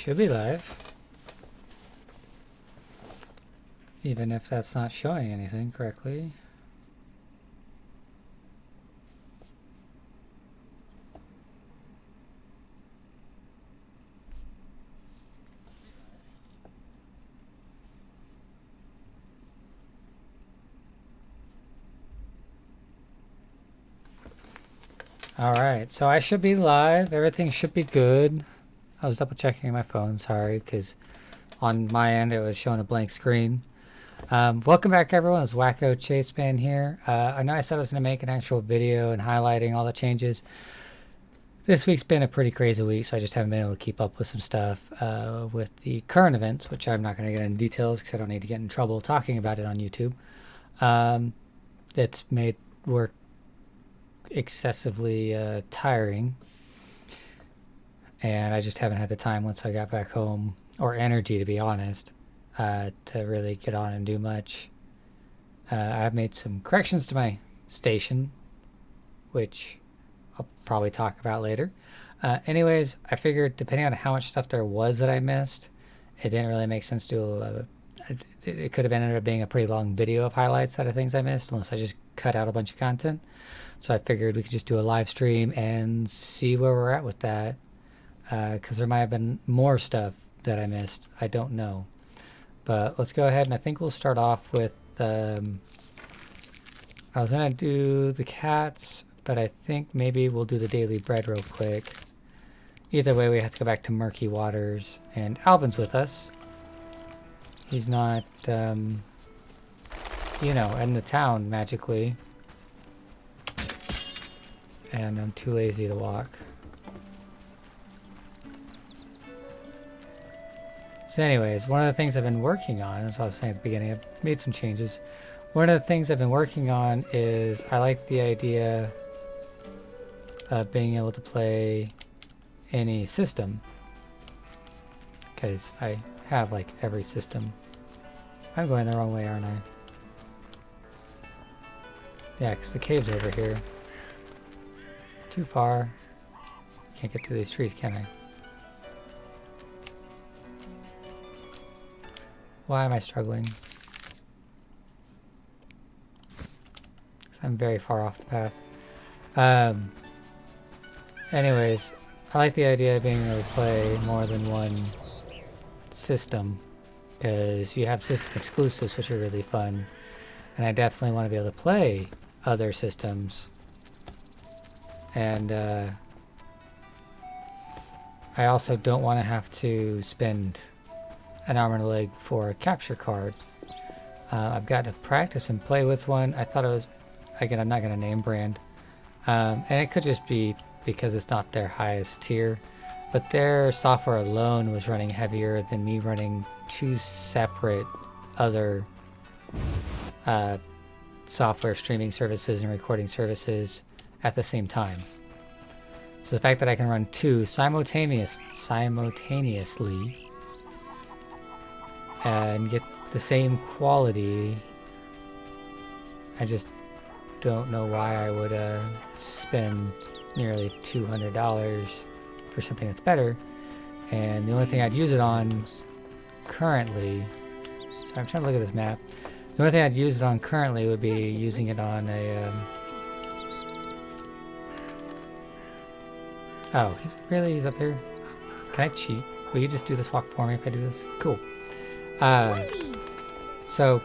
should be live. Even if that's not showing anything correctly. Alright, so I should be live. Everything should be good. I was double checking my phone, sorry, because on my end it was showing a blank screen. Welcome back everyone, it's Wacko Chaseman here. I know I said I was going to make an actual video and highlighting all the changes. This week's been a pretty crazy week, so I just haven't been able to keep up with some stuff with the current events, which I'm not going to get into details because I don't need to get in trouble talking about it on YouTube. It's made work excessively tiring, and I just haven't had the time once I got back home, or energy to be honest, to really get on and do much. I've made some corrections to my station, which I'll probably talk about later. Anyways, I figured depending on how much stuff there was that I missed, it didn't really make sense to it could have ended up being a pretty long video of highlights out of things I missed, unless I just cut out a bunch of content. So I figured we could just do a live stream and see where we're at with that, because there might have been more stuff that I missed. I don't know. But let's go ahead, and I think we'll start off with, I was going to do the cats, but I think maybe we'll do the daily bread real quick. Either way, we have to go back to Murky Waters, and Alvin's with us. He's not, you know, in the town magically. And I'm too lazy to walk. So anyways, one of the things I've been working on, as I was saying at the beginning, I've made some changes. One of the things I've been working on is I like the idea of being able to play any system. Because I have like every system. I'm going the wrong way, aren't I? Yeah, because the cave's over here. Too far. Can't get through these trees, can I? Why am I struggling? Because I'm very far off the path. Anyways, I like the idea of being able to play more than one system, because you have system exclusives, which are really fun, and I definitely want to be able to play other systems. And I also don't want to have to spend an arm and a leg for a capture card. I've got to practice and play with one. I thought it was, again, I'm not going to name brand, and it could just be because it's not their highest tier, but their software alone was running heavier than me running two separate other software streaming services and recording services at the same time. So the fact that I can run two simultaneously and get the same quality, I just don't know why I would spend nearly $200 for something that's better. And the only thing I'd use it on currently, so I'm trying to look at this map, the only thing I'd use it on currently would be using it on a oh, he's up here? Can I cheat? Will you just do this walk for me if I do this? Cool. So,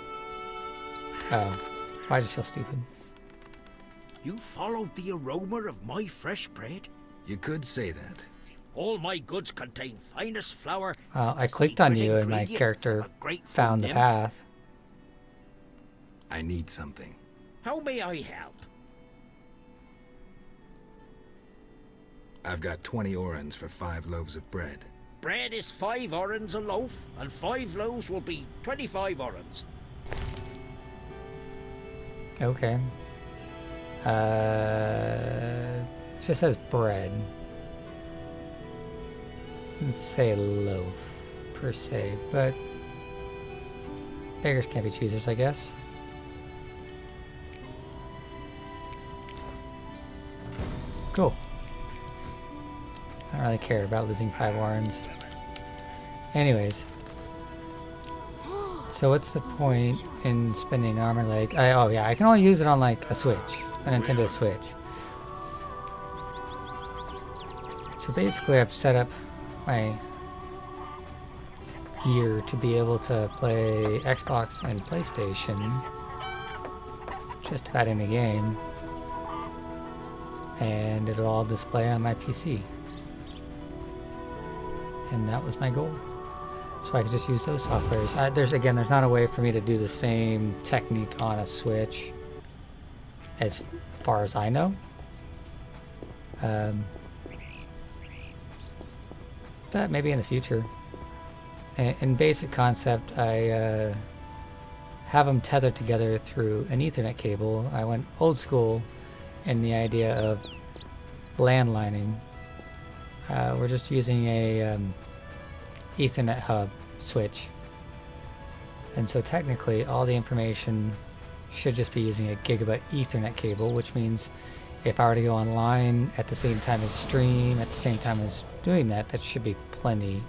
oh, I just feel stupid. You followed the aroma of my fresh bread? You could say that. All my goods contain finest flour. I clicked on you and my character found the path. I need something. How may I help? I've got 20 orens for 5 loaves of bread. Bread is 5 orens a loaf, and 5 loaves will be 25 orens. Okay. It just says bread. It doesn't say loaf, per se, but beggars can't be choosers, I guess. Cool. I don't really care about losing 5 orens. Anyways. So what's the point in spending armor leg? Oh yeah, I can only use it on like a Switch, a Nintendo Switch. So basically I've set up my gear to be able to play Xbox and PlayStation just about any game, and it'll all display on my PC, and that was my goal. So I could just use those softwares. There's not a way for me to do the same technique on a Switch as far as I know. But maybe in the future. In basic concept, I have them tethered together through an Ethernet cable. I went old school in the idea of landlining. We're just using a Ethernet hub switch, and so technically all the information should just be using a gigabit Ethernet cable, which means if I were to go online at the same time as stream, at the same time as doing that, that should be plenty,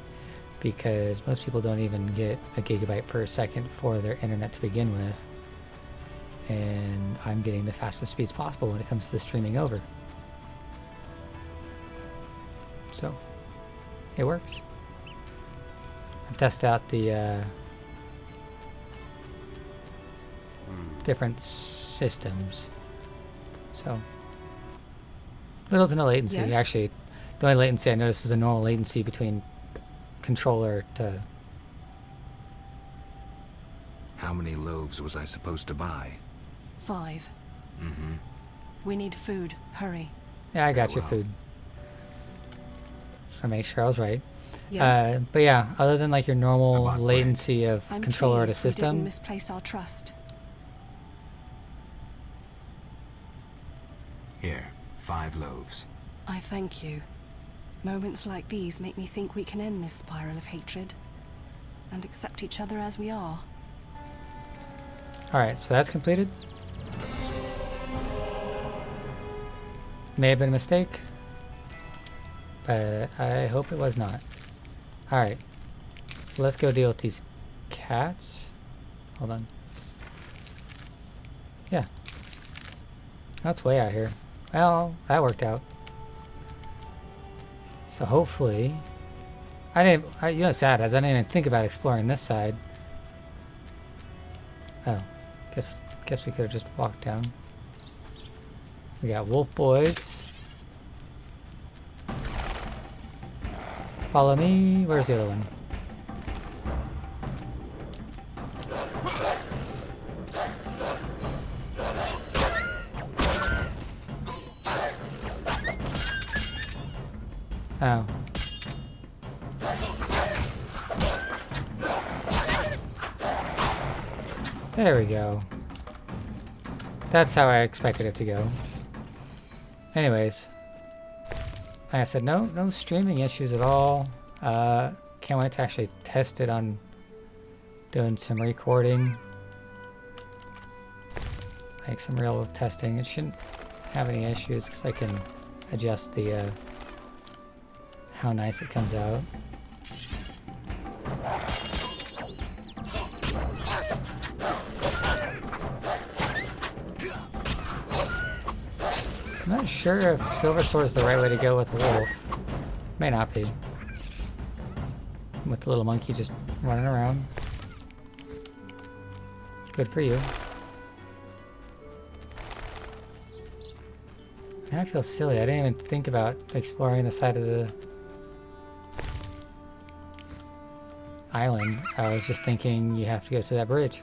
because most people don't even get a gigabyte per second for their internet to begin with, and I'm getting the fastest speeds possible when it comes to the streaming over. So it works. I've tested out the different systems, so little to no latency. Yes? Actually, the only latency I noticed is a normal latency between controller to... How many loaves was I supposed to buy? 5. Mm-hmm. We need food. Hurry. Yeah, I got your Farewell. food. Just want to make sure I was right. Yes. But yeah, other than like your normal About latency of I'm controller to pleased we didn't system, misplace our trust. Here, 5 loaves. I thank you. Moments like these make me think we can end this spiral of hatred and accept each other as we are. alright, so that's completed. May have been a mistake, but I hope it was not. Alright, let's go deal with these cats. Hold on. Yeah. That's way out here. Well, that worked out. So hopefully... you know what's sad is I didn't even think about exploring this side. Oh. Guess we could have just walked down. We got wolf boys. Follow me. Where's the other one? Oh. There we go. That's how I expected it to go. Anyways. Like I said, no streaming issues at all. Can't wait to actually test it on doing some recording. Like some real testing. It shouldn't have any issues because I can adjust the how nice it comes out. I'm not sure if Silver Sword is the right way to go with a wolf. May not be. With the little monkey just running around. Good for you. I feel silly. I didn't even think about exploring the side of the island. I was just thinking you have to go to that bridge.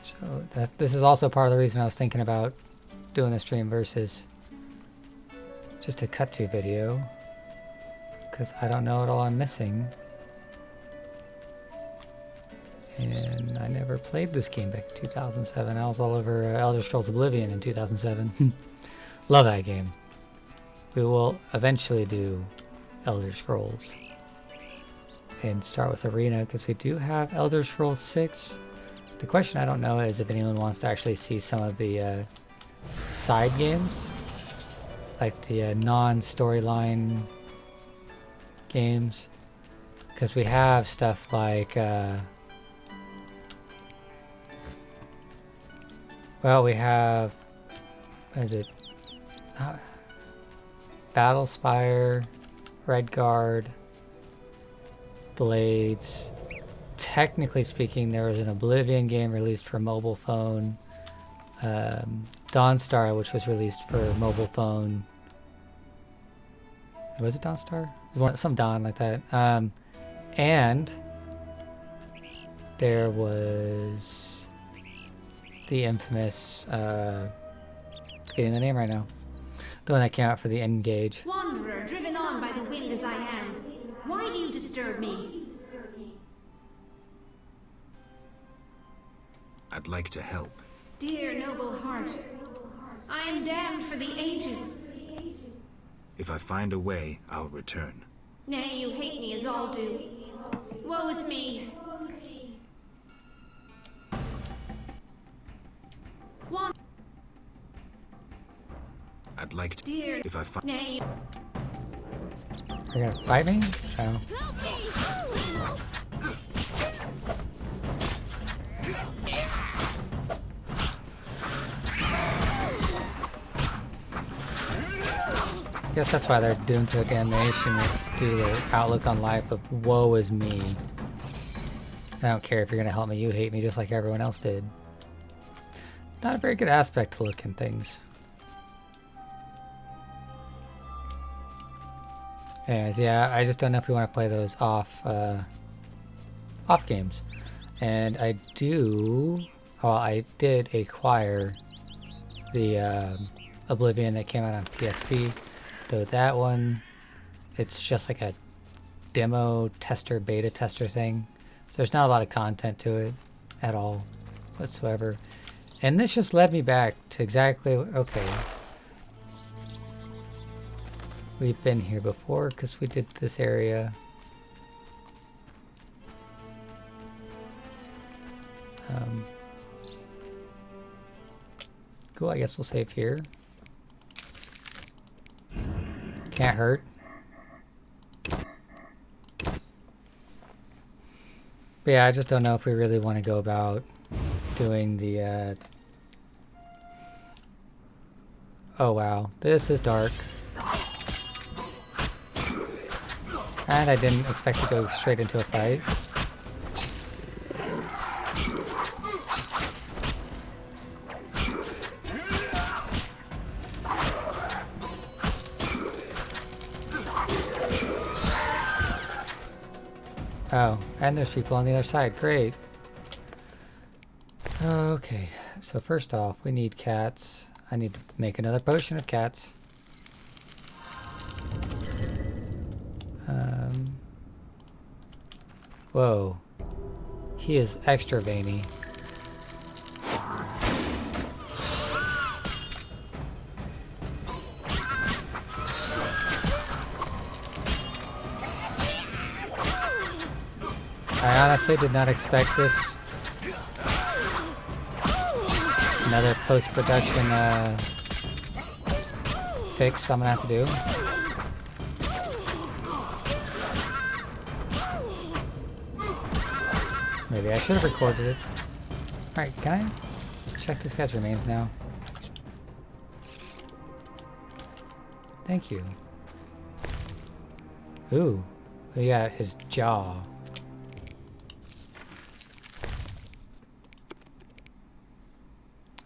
So this is also part of the reason I was thinking about doing the stream versus just a cut to video, because I don't know what all I'm missing. And I never played this game back in 2007. I was all over Elder Scrolls Oblivion in 2007. Love that game. We will eventually do Elder Scrolls and start with Arena because we do have Elder Scrolls 6. The question I don't know is if anyone wants to actually see some of the side games. like the non-storyline games, because we have stuff like well, we have, what is it, Battlespire, Redguard, Blades. Technically speaking, there was an Oblivion game released for mobile phone. Dawnstar, which was released for mobile phone. Was it Dawnstar? It was some Dawn like that. And there was the infamous, forgetting the name right now, the one that came out for the N-Gage. Wanderer, driven on by the wind as I am. Why do you disturb me? I'd like to help. Dear noble heart, I am damned for the ages. If I find a way, I'll return. Nay, you hate me as all do. Woe is me. I'd like to. Dear. If I find. Nay. Are you gonna fight me? Oh. I guess that's why they're doomed to animation, is due to their outlook on life of woe is me. I don't care if you're gonna help me, you hate me just like everyone else did. Not a very good aspect to look in things. Anyways, yeah, I just don't know if we want to play those off games. And I did acquire the Oblivion that came out on PSP. Though that one, it's just like a demo tester, beta tester thing. So there's not a lot of content to it at all whatsoever. And this just led me back to exactly, okay. We've been here before because we did this area. Cool, I guess we'll save here. Can't hurt. But yeah, I just don't know if we really want to go about doing the oh wow, this is dark. And I didn't expect to go straight into a fight. Oh, and there's people on the other side. Great. Okay, so first off, we need cats. I need to make another potion of cats. Whoa. He is extra veiny. I honestly did not expect this. Another post-production fix I'm gonna have to do. Maybe I should have recorded it. Alright, can I check this guy's remains now? Thank you. Ooh, we got his jaw.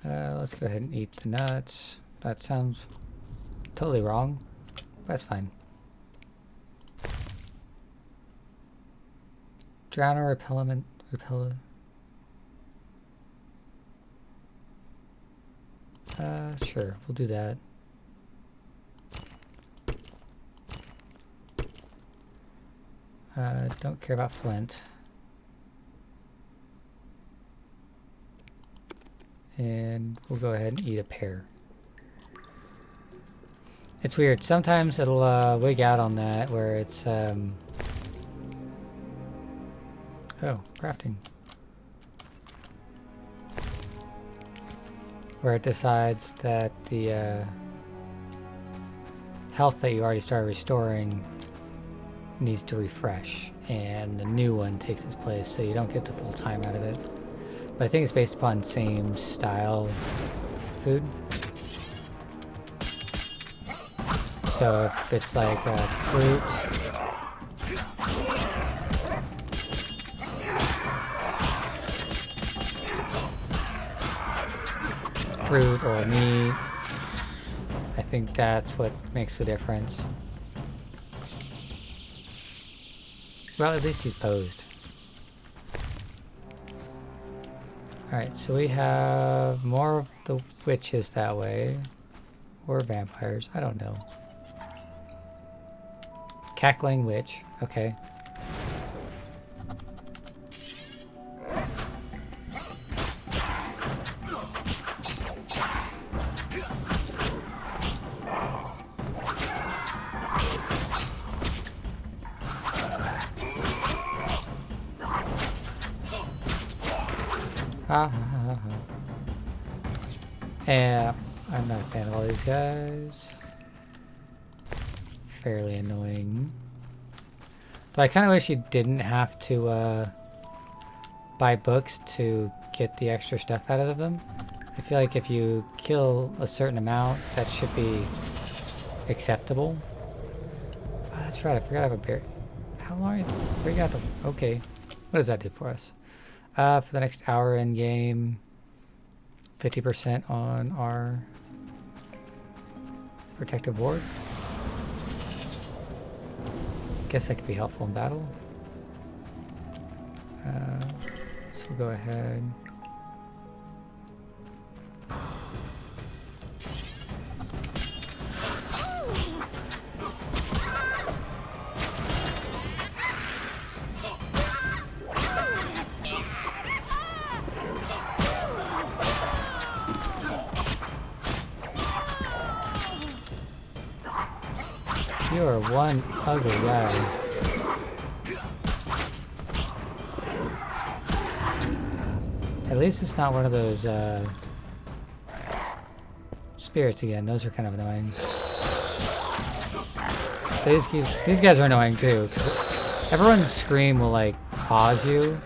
Let's go ahead and eat the nuts. That sounds totally wrong. That's fine. Drowner repellent. Sure, we'll do that. Don't care about flint. And we'll go ahead and eat a pear. It's weird. Sometimes it'll wig out on that where it's oh, crafting. Where it decides that the health that you already started restoring needs to refresh, and the new one takes its place, so you don't get the full time out of it. But I think it's based upon same style food. So if it's like fruit, or meat, I think that's what makes the difference. Well, at least he's posed. Alright, so we have more of the witches that way. Or vampires, I don't know. Cackling witch, okay. Ha ha ha ha. Yeah, I'm not a fan of all these guys. Fairly annoying. But I kind of wish you didn't have to buy books to get the extra stuff out of them. I feel like if you kill a certain amount, that should be acceptable. Oh, that's right, I forgot I have a bear. How long? We got the. Okay. What does that do for us? For the next hour in game, 50% on our protective ward. Guess that could be helpful in battle. So we'll go ahead. You are one ugly guy. At least it's not one of those spirits again. Those are kind of annoying. These guys are annoying too, because everyone's scream will like pause you.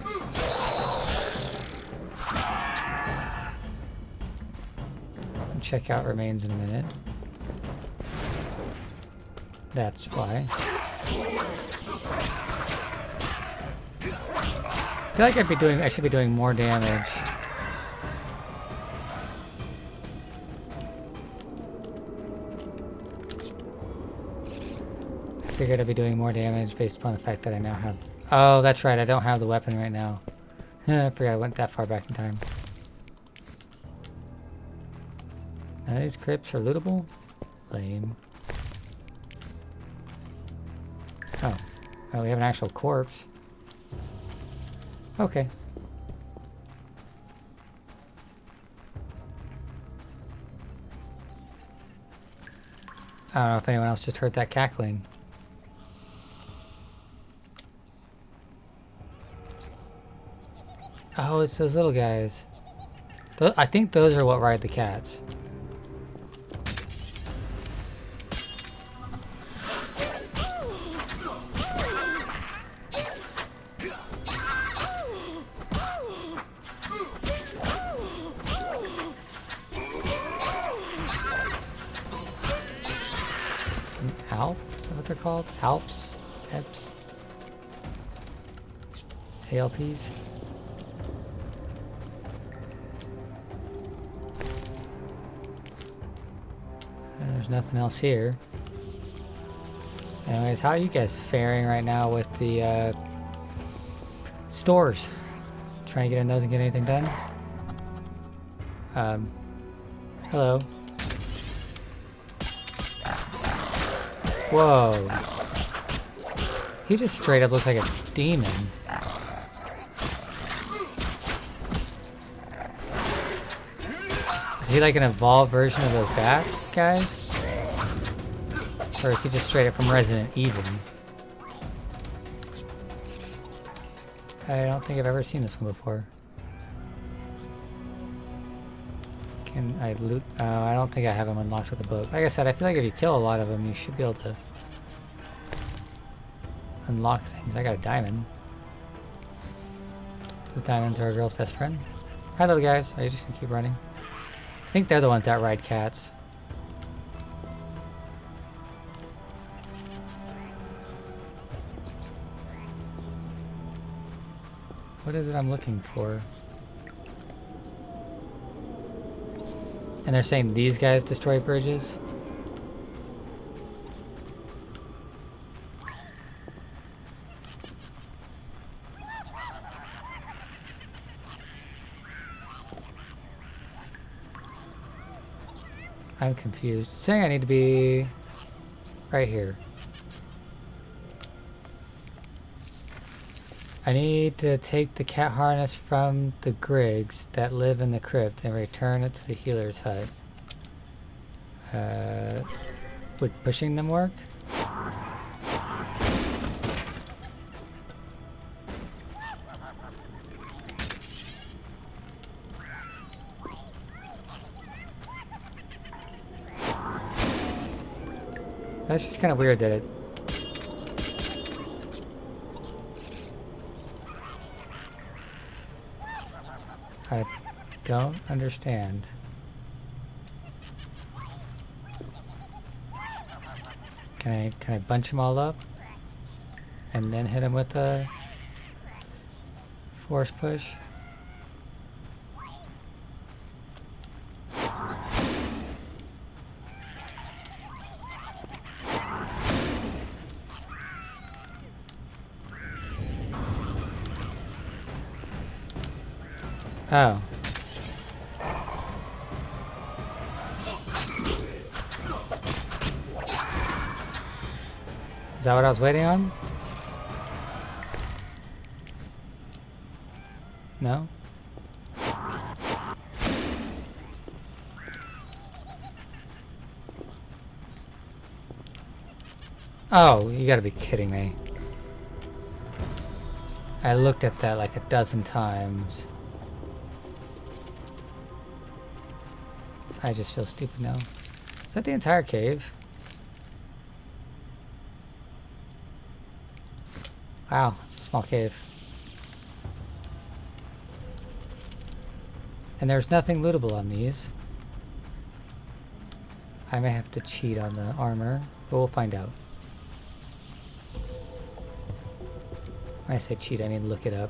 I'll check out remains in a minute. That's why. I feel like I should be doing more damage. I figured I'd be doing more damage based upon the fact that I now have... Oh, that's right, I don't have the weapon right now. I forgot I went that far back in time. None of these crypts are lootable? Lame. Oh. Oh, we have an actual corpse. Okay. I don't know if anyone else just heard that cackling. Oh, it's those little guys. I think those are what ride the cats. Alp? Is that what they're called? Alps? Eps? ALPs? There's nothing else here. Anyways, how are you guys faring right now with the stores? Trying to get in those and get anything done? Hello. Whoa. He just straight up looks like a demon. Is he like an evolved version of those bat guys? Or is he just straight up from Resident Evil? I don't think I've ever seen this one before. Can I loot? I don't think I have them unlocked with a book. Like I said, I feel like if you kill a lot of them, you should be able to unlock things. I got a diamond. The diamonds are a girl's best friend. Hi, little guys. Are you just gonna keep running? I think they're the ones that ride cats. What is it I'm looking for? And they're saying these guys destroy bridges? I'm confused. It's saying I need to be right here. I need to take the cat harness from the Griggs that live in the crypt and return it to the healer's hut. Would pushing them work? That's just kind of weird that it... I don't understand. Can I bunch them all up and then hit them with a force push? Oh. Is that what I was waiting on? No? Oh, you gotta be kidding me. I looked at that like a dozen times. I just feel stupid now. Is that the entire cave? Wow, it's a small cave. And there's nothing lootable on these. I may have to cheat on the armor, but we'll find out. When I say cheat, I mean look it up.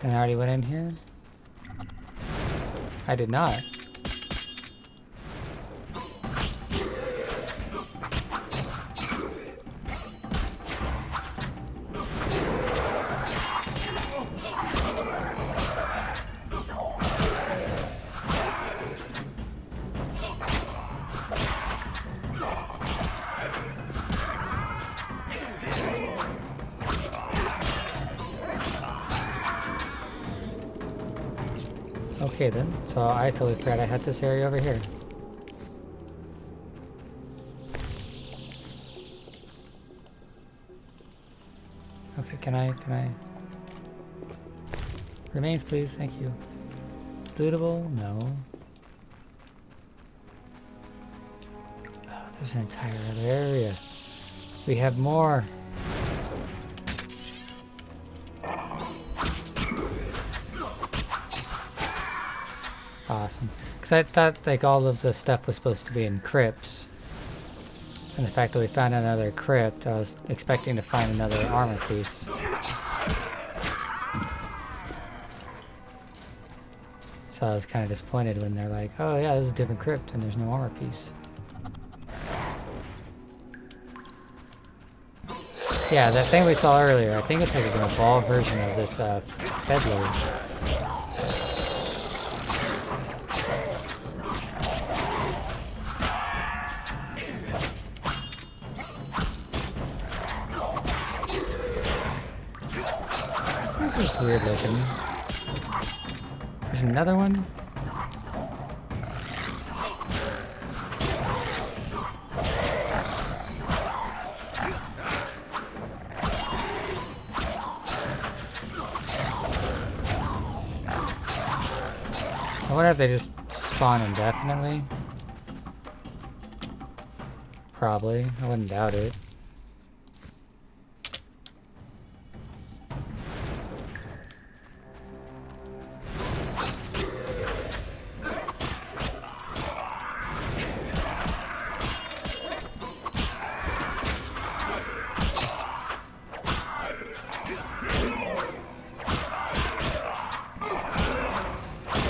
And I already went in here? I did not. Okay then, so I totally forgot I had this area over here. Okay, can I? Remains please, thank you. Lootable? No. Oh, there's an entire other area. We have more. Awesome. Because I thought like all of the stuff was supposed to be in crypts. And the fact that we found another crypt, I was expecting to find another armor piece. So I was kind of disappointed when they're like, oh yeah, this is a different crypt and there's no armor piece. Yeah, that thing we saw earlier, I think it's like an evolved version of this Bedler. Just weird looking. There's another one. I wonder if they just spawn indefinitely. Probably. I wouldn't doubt it.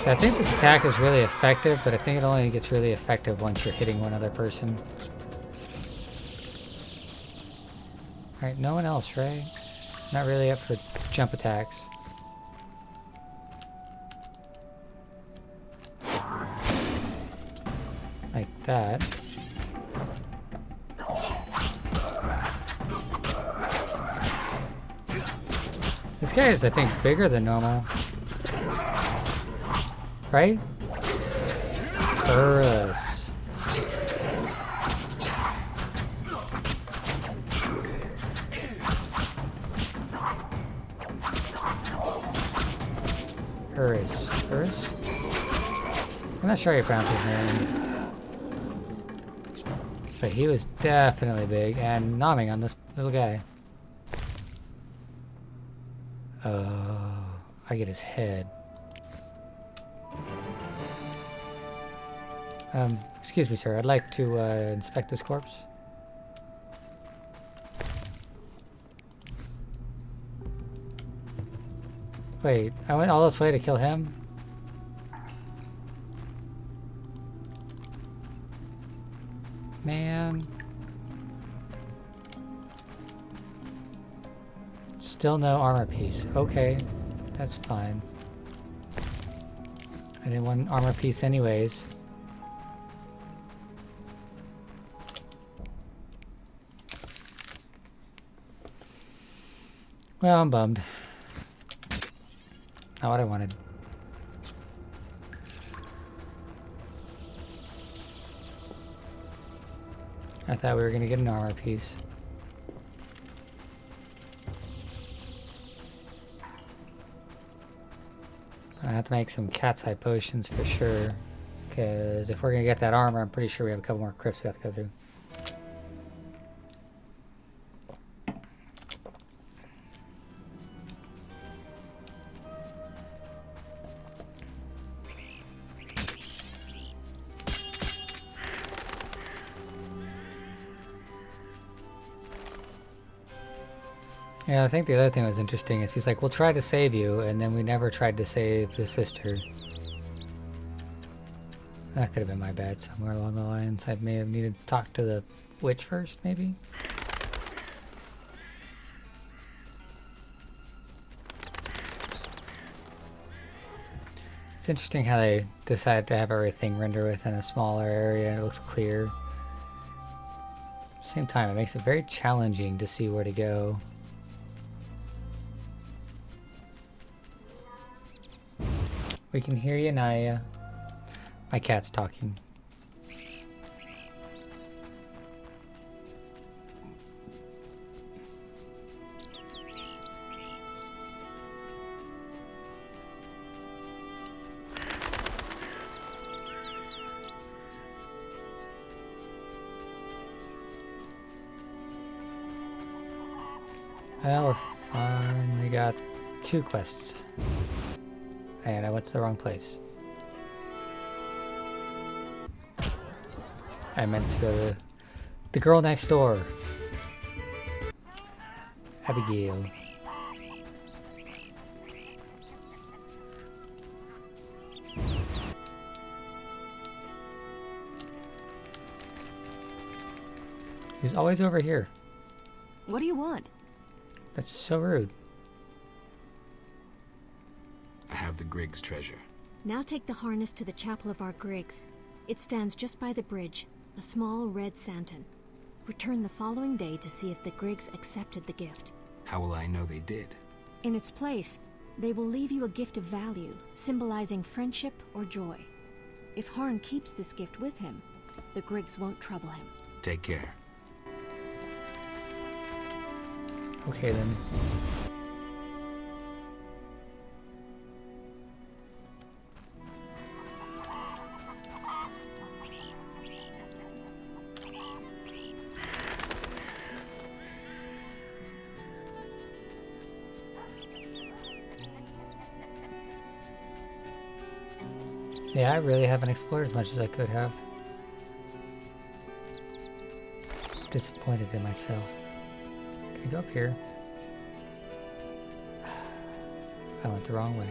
I think this attack is really effective, but I think it only gets really effective once you're hitting one other person. Alright, no one else, right? Not really up for jump attacks. Like that. This guy is, I think, bigger than normal. Right? Urus. Urus? I'm not sure how you pronounce his name. But he was definitely big and nomming on this little guy. Oh, I get his head. Excuse me, sir. I'd like to inspect this corpse. Wait, I went all this way to kill him? Man. Still no armor piece. Okay, that's fine. I didn't want an armor piece anyways. Well, I'm bummed. Not what I wanted. I thought we were gonna get an armor piece. I have to make some cat's eye potions for sure. Because if we're gonna get that armor, I'm pretty sure we have a couple more crypts we have to go through. Yeah, I think the other thing that was interesting is he's like, we'll try to save you, and then we never tried to save the sister. That could have been my bad somewhere along the lines. I may have needed to talk to the witch first, maybe? It's interesting how they decided to have everything render within a smaller area and it looks clear. At the same time, it makes it very challenging to see where to go. We can hear you, Naya. My cat's talking. Well, we finally got 2 quests. And I went to the wrong place. I meant to go to the girl next door. Abigail. He's always over here. What do you want? That's so rude. I have the Griggs treasure. Now take the harness to the Chapel of our Griggs. It stands just by the bridge, a small red santon. Return the following day to see if the Griggs accepted the gift. How will I know they did? In its place, They will leave you a gift of value, symbolizing friendship or joy. If Harn keeps this gift with him, the Griggs won't trouble him. Take care. Okay then. Yeah, I really haven't explored as much as I could have. Disappointed in myself. Can I go up here? I went the wrong way.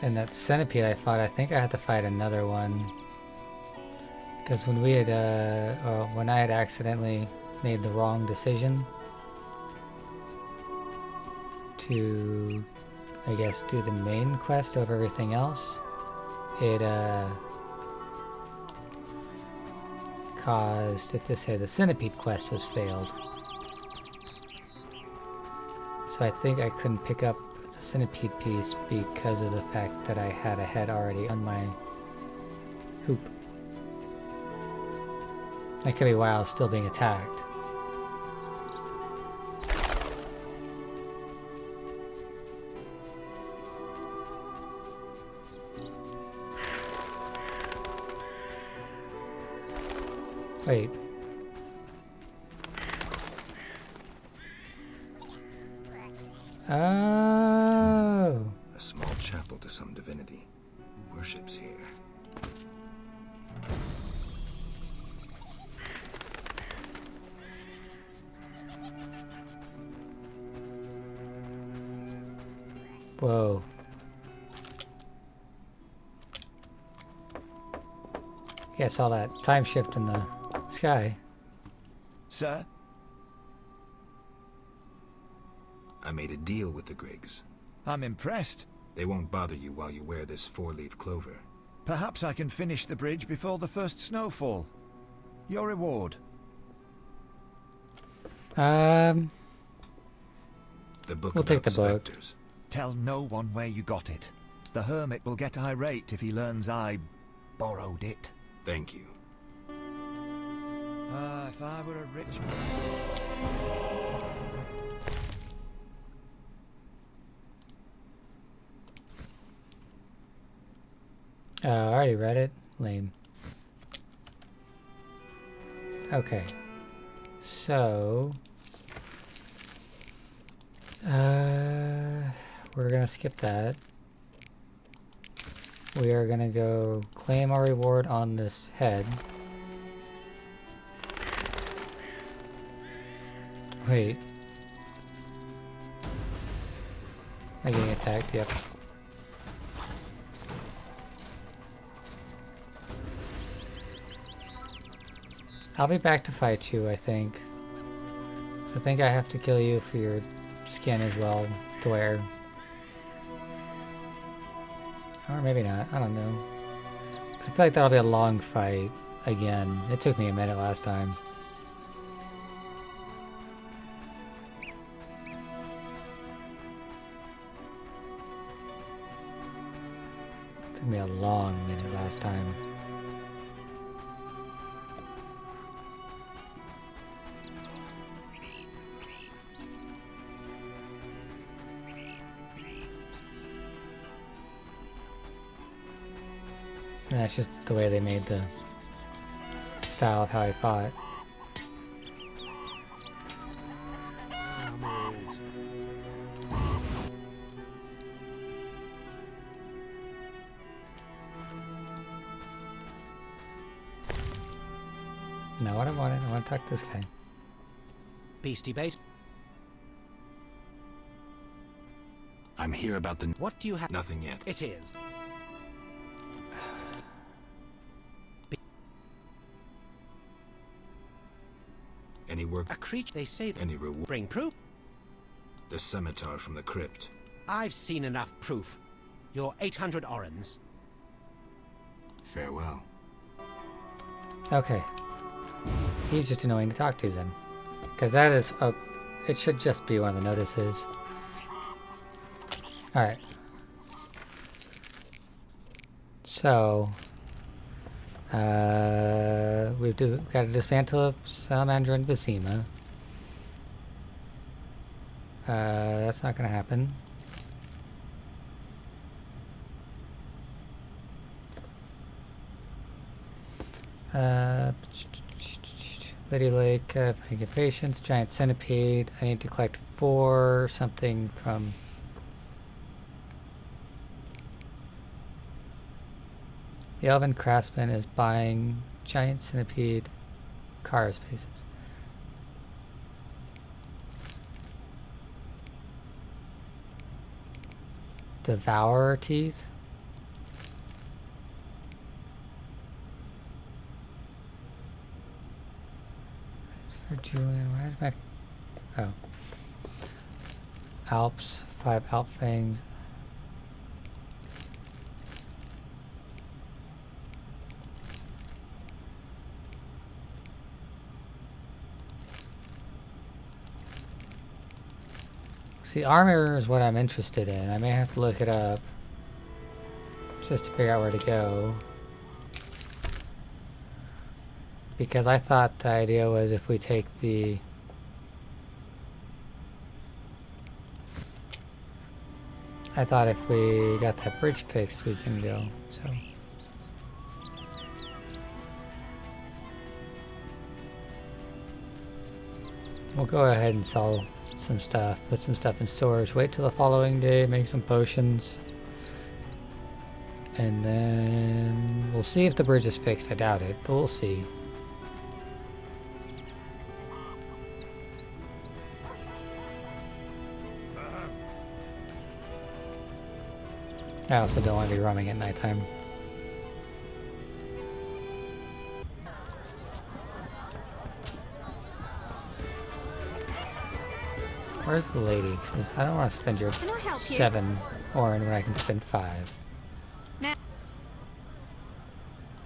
And that centipede I fought, I think I had to fight another one. Because when we had, when I had accidentally made the wrong decision to, I guess, do the main quest over everything else, it caused it to say the centipede quest was failed. So I think I couldn't pick up the centipede piece because of the fact that I had a head already on my hoop. That could be why I was still being attacked. Wait. Oh. A small chapel to some divinity. Who worships here? Whoa. Yeah, I saw that time shift in the sky. Sir? I made a deal with the Griggs. I'm impressed. They won't bother you while you wear this four-leaf clover. Perhaps I can finish the bridge before the first snowfall. Your reward. The book We'll take about the book. specters. Tell no one where you got it. The hermit will get irate if he learns I borrowed it. Thank you. Ah, if I were a rich man. I already read it. Lame. Okay. So... we're gonna skip that. We are gonna go claim our reward on this head. Wait. Am I getting attacked? Yep. I'll be back to fight you, I think. So I think I have to kill you for your skin as well to wear. Or maybe not, I don't know. I feel like that'll be a long fight again. It took me a minute last time. It took me a long minute last time. And that's just the way they made the style of how I fought. I'm old. No, what I wanted. I want to talk to this guy. Beastie bait. I'm here about the... What do you have? Nothing yet. It is. Any work? A creature, they say that. Any reward? Bring proof. The scimitar from the crypt. I've seen enough proof. Your 800 orens. Farewell. Okay. He's just annoying to talk to then. Because that is a... It should just be one of the notices. Alright. So... we've got to dismantle Salamander and Visima. That's not gonna happen. Lady Lake, if I can get patience, giant centipede. I need to collect 4 something from... The Elven Craftsman is buying giant centipede car spaces. Devourer teeth? For Julian, why is my... Oh. Alps, 5 Alp Fangs. See, armor is what I'm interested in. I may have to look it up just to figure out where to go. Because I thought the idea was if we take the... I thought if we got that bridge fixed, we can go, so... We'll go ahead and sell some stuff, put some stuff in storage, wait till the following day, make some potions. And then we'll see if the bridge is fixed. I doubt it, but we'll see. I also don't want to be roaming at nighttime. Where's the lady? 'Cause I don't want to spend your Can I help you? 7 Orin when I can spend 5. Now,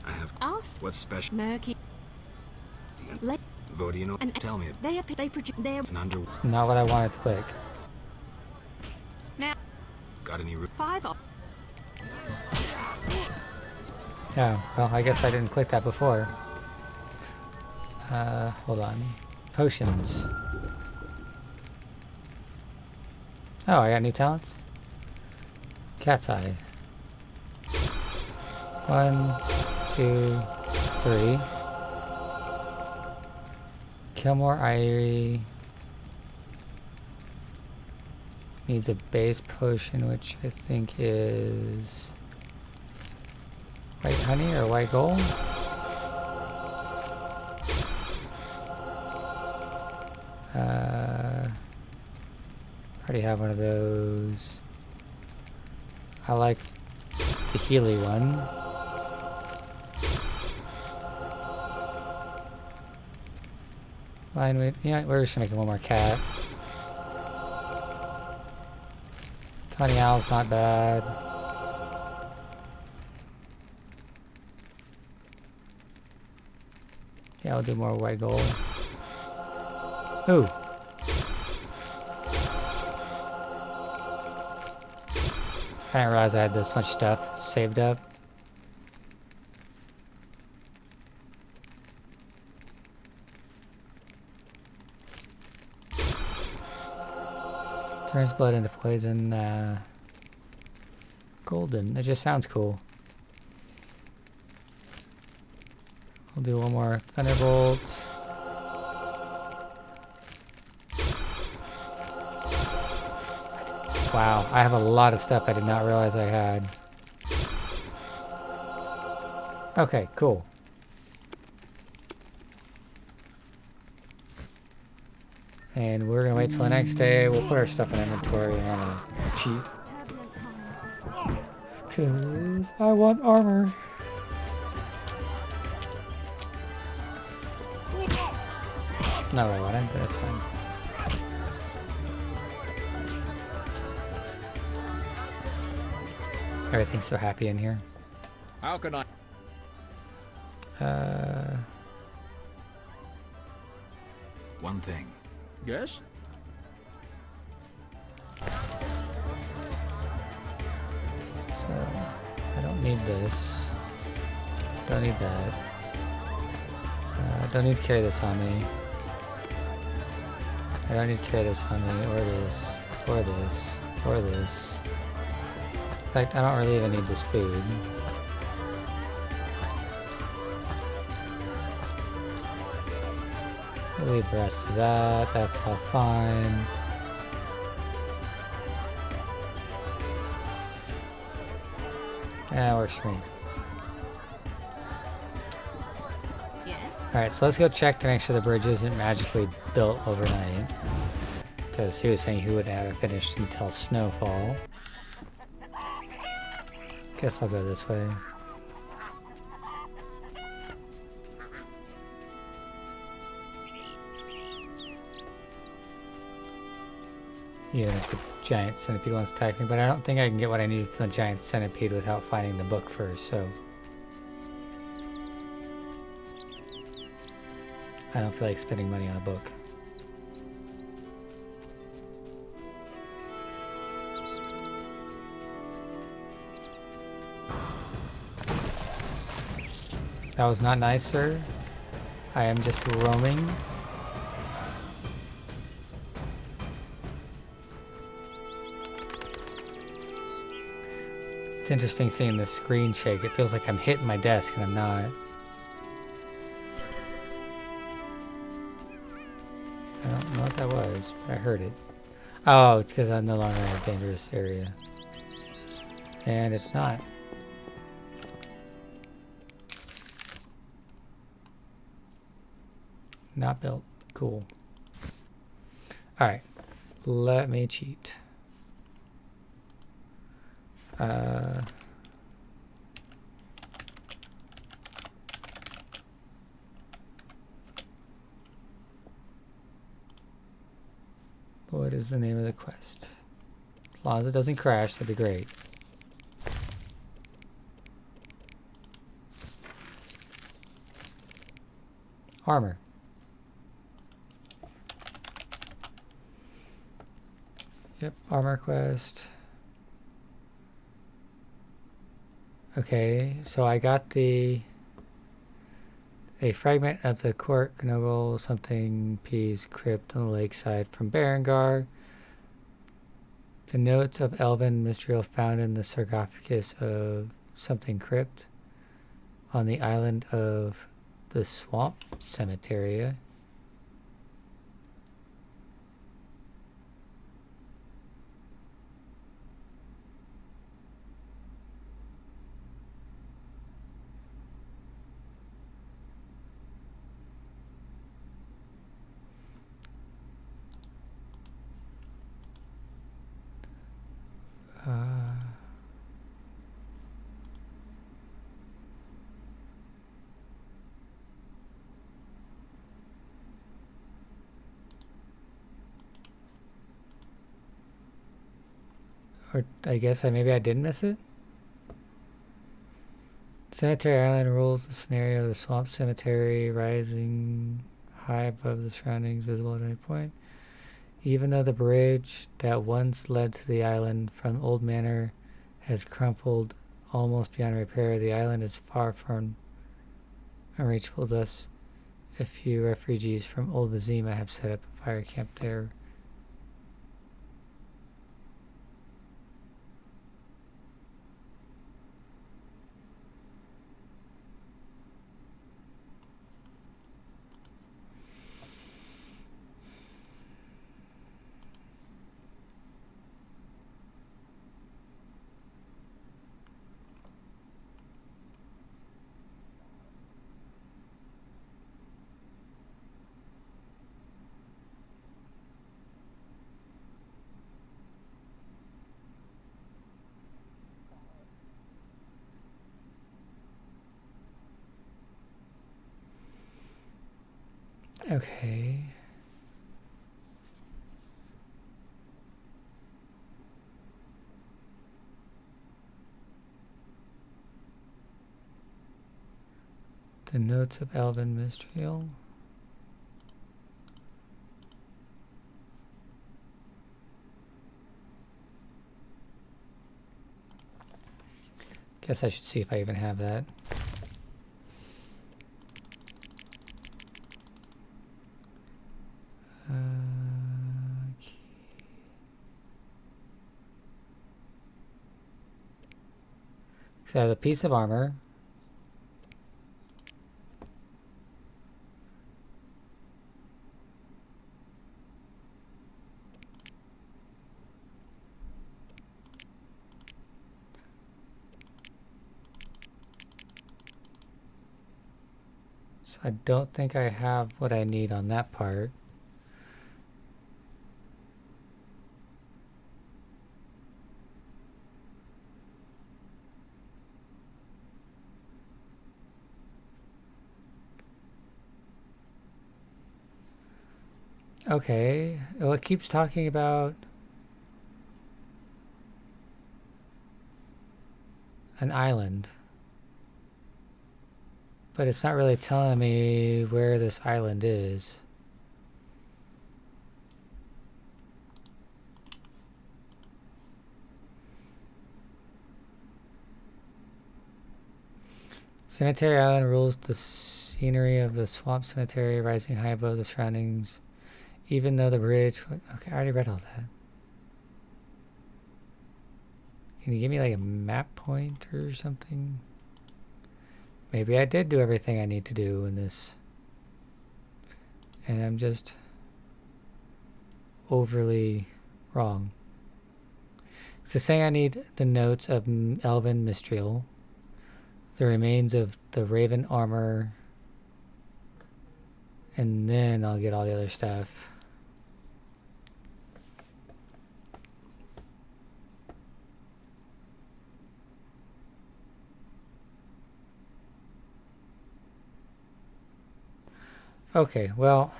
I have... ask What's special? Murky. Let Vodino? and Tell me. they produce their An under... It's not what I wanted to click. now Got any... 5 off. Oh, well, I guess I didn't click that before. Hold on. Potions. Oh, I got new talents? Cat's Eye. 1, 2, 3. Kilmore Irie needs a base potion, which I think is white honey or white gold. Already have one of those. I like the Healy one. Lineweed. Yeah, we're just making one more cat. Tiny Owl's not bad. Yeah, I'll do more white gold. Ooh. I didn't realize I had this much stuff saved up. Turns blood into poison. Golden. That just sounds cool. We'll do one more Thunderbolt. Wow, I have a lot of stuff I did not realize I had. Okay, cool. And we're gonna wait till the next day. We'll put our stuff in inventory and cheat. Cause I want armor. Not what I wanted, but that's fine. Everything's so happy in here. How can I? One thing. Yes? So, I don't need this. Don't need that. Don't need to carry this on me. I don't need to carry this on me, or this, or this, or this. In fact, I don't really even need this food. We'll leave the rest of that. That's all fine. Yeah, works for me. Yes? Alright, so let's go check to make sure the bridge isn't magically built overnight. Because he was saying he wouldn't have it finished until snowfall. Guess I'll go this way. Even if the giant centipede wants to attack me, but I don't think I can get what I need from the giant centipede without finding the book first, so... I don't feel like spending money on a book. That was not nice, sir. I am just roaming. It's interesting seeing the screen shake. It feels like I'm hitting my desk and I'm not. I don't know what that was, but I heard it. Oh, it's because I'm no longer in a dangerous area. And it's not. Not built. Cool. Alright. Let me cheat. What is the name of the quest? As long as it doesn't crash, that'd be great. Armor. Yep, armor quest. Okay, so I got a fragment of the Court Knogle something Peas crypt on the lakeside from Berengar. The notes of Elven Mystriel found in the sarcophagus of something crypt on the island of the Swamp Cemetery. Or I guess maybe I did miss it. Cemetery Island rules the scenario of the Swamp Cemetery, rising high above the surroundings, visible at any point. Even though the bridge that once led to the island from Old Manor has crumpled almost beyond repair, the island is far from unreachable. Thus, a few refugees from Old Vizima have set up a fire camp there. Okay. The notes of Elven Mystriel. Guess I should see if I even have that. Okay. So I have a piece of armor. So I don't think I have what I need on that part. Okay, well, it keeps talking about an island, but it's not really telling me where this island is. Cemetery Island rules the scenery of the swamp cemetery, rising high above the surroundings. Even though the bridge... Okay, I already read all that. Can you give me like a map pointer or something? Maybe I did do everything I need to do in this. And I'm just overly wrong. So saying I need the notes of Elven Mistriel, the remains of the Raven armor, and then I'll get all the other stuff. Okay, well,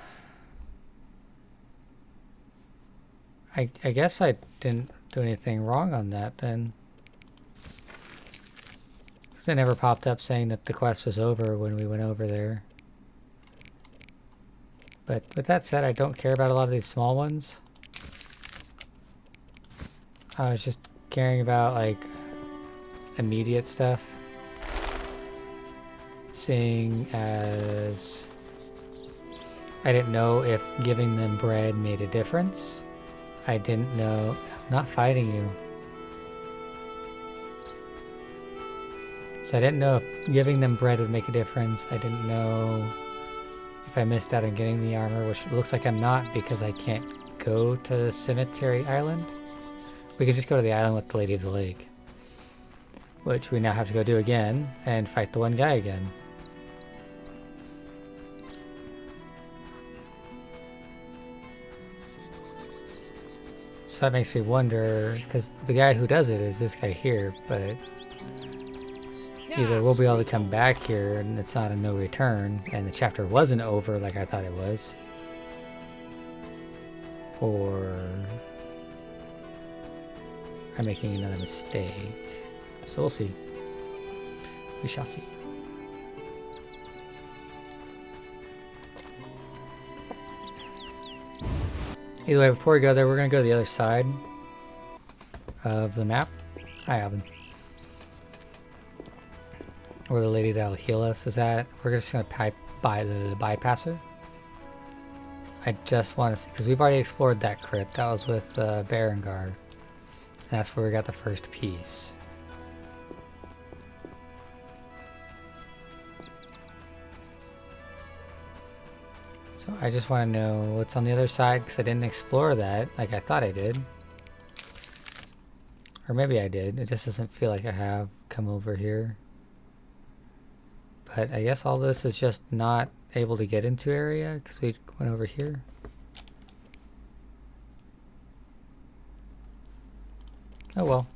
I guess I didn't do anything wrong on that then. Because it never popped up saying that the quest was over when we went over there. But with that said, I don't care about a lot of these small ones. I was just caring about, like, immediate stuff. Seeing as... I didn't know if giving them bread made a difference. I didn't know... I'm not fighting you. So I didn't know if giving them bread would make a difference. I didn't know if I missed out on getting the armor, which looks like I'm not because I can't go to the Cemetery Island. We could just go to the island with the Lady of the Lake. Which we now have to go do again and fight the one guy again. So that makes me wonder, because the guy who does it is this guy here, but either we'll be able to come back here and it's not a no return, and the chapter wasn't over like I thought it was, or I'm making another mistake. So we'll see. We shall see. Either way, before we go there, we're going to go to the other side of the map. Hi, Alvin. Where the lady that'll heal us is at. We're just going to bypass her. I just want to see, because we've already explored that crypt. That was with Berengar. And that's where we got the first piece. So I just want to know what's on the other side, because I didn't explore that like I thought I did. Or maybe I did. It just doesn't feel like I have come over here. But I guess all this is just not able to get into area because we went over here. Oh well.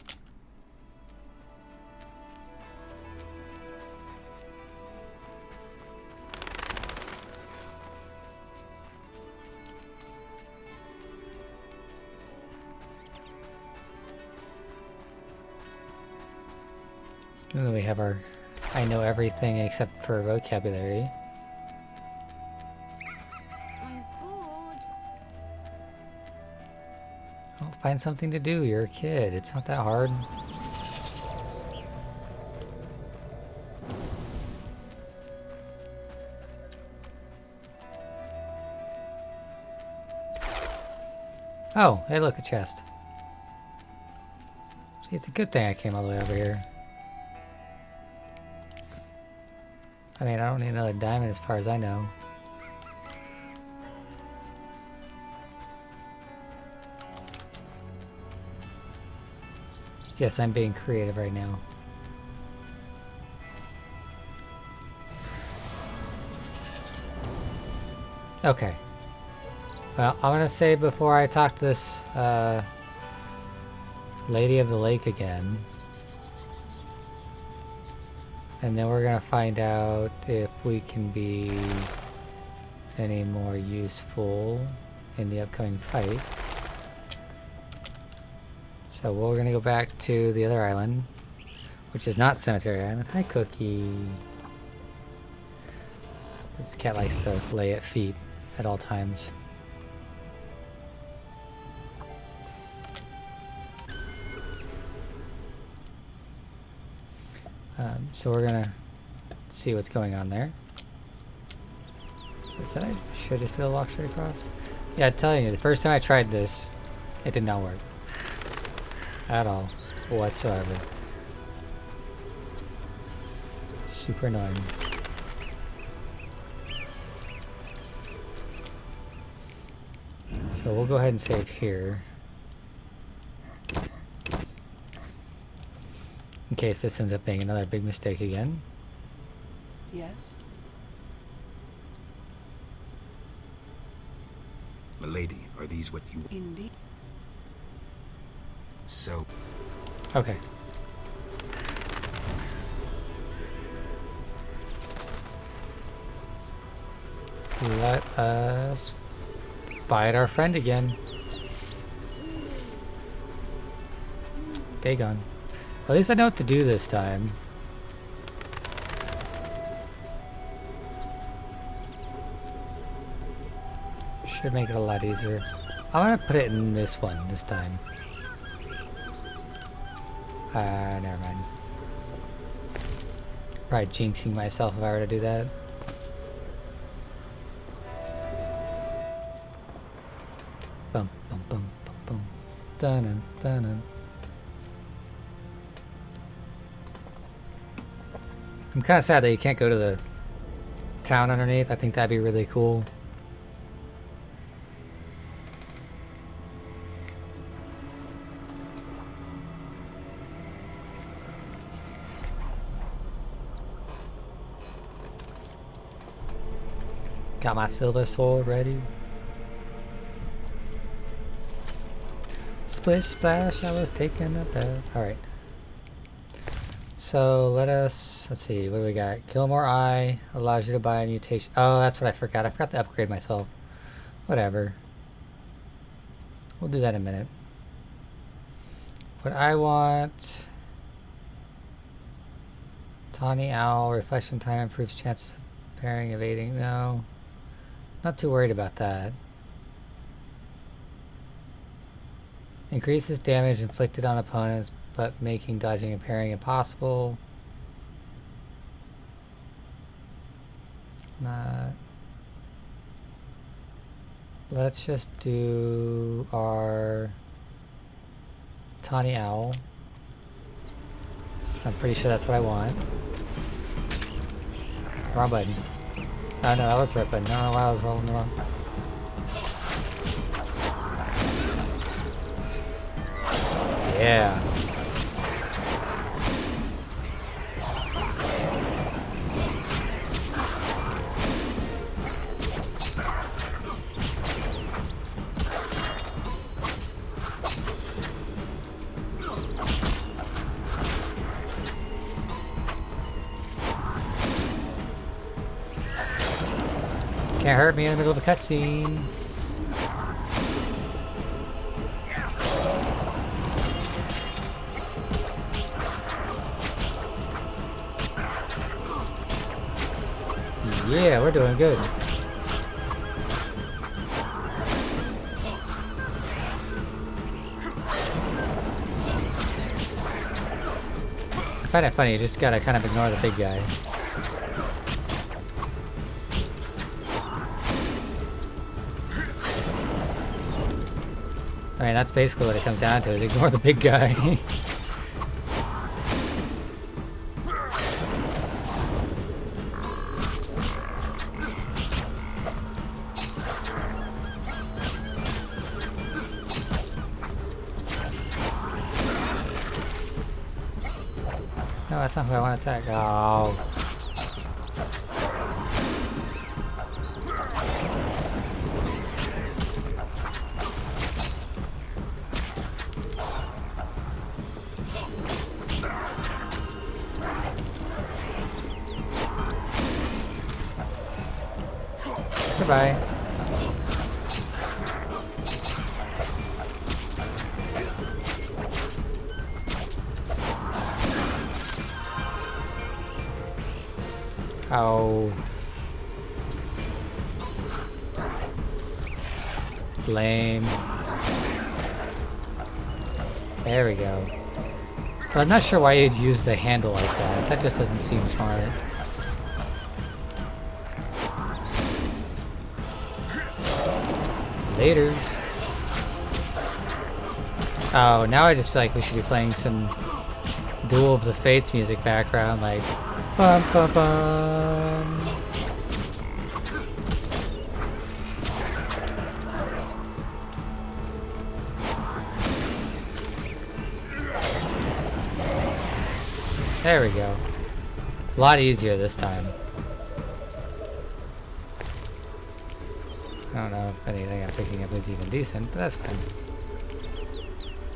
And then we have our I know everything except for vocabulary. I'm bored. Oh, find something to do. You're a kid. It's not that hard. Oh, hey, look, a chest. See, it's a good thing I came all the way over here. I mean, I don't need another diamond as far as I know. Yes, I'm being creative right now. Okay. Well, I'm gonna say before I talk to this Lady of the Lake again, and then we're gonna find out if we can be any more useful in the upcoming fight. So we're gonna go back to the other island, which is not Cemetery Island. Hi, Cookie. This cat likes to lay at feet at all times. So we're gonna see what's going on there. So I said I should just be able to walk straight across. Yeah, I'm telling you, the first time I tried this, it did not work. At all. Whatsoever. Super annoying. So we'll go ahead and save here. In case this ends up being another big mistake again. Yes? Milady, are these what you... Indeed. So... Okay. Let us fight our friend again. Dagon. At least I know what to do this time. Should make it a lot easier. I'm gonna put it in this one this time. Never mind. Probably jinxing myself if I were to do that. Bum bum bum bum bum. Dun dun dun. I'm kind of sad that you can't go to the town underneath. I think that'd be really cool. Got my silver sword ready. Splish splash, I was taking a bath. Alright. So let's see, what do we got? Gilmore Eye allows you to buy a mutation. Oh, that's what I forgot. I forgot to upgrade myself. Whatever. We'll do that in a minute. What I want... Tawny Owl, reflection time improves chances of parrying, evading. No. Not too worried about that. Increases damage inflicted on opponents, but making dodging and parrying impossible. Not. Let's just do our Tawny Owl. I'm pretty sure that's what I want. Wrong button. Oh no, that was the right button. I don't know why I was rolling the wrong. Yeah. Can't hurt me in the middle of a cutscene. Yeah, we're doing good. I find it funny, you just gotta kind of ignore the big guy. mean, that's basically what it comes down to, is ignore the big guy. No, that's not who I want to attack. Oh. Goodbye. Oh. Lame. There we go. But I'm not sure why you'd use the handle like that. That just doesn't seem smart. Laters. Oh, now I just feel like we should be playing some Duel of the Fates music background, like bum bum bum. There we go. A lot easier this time. I don't know if anything I'm picking up is even decent, but that's fine.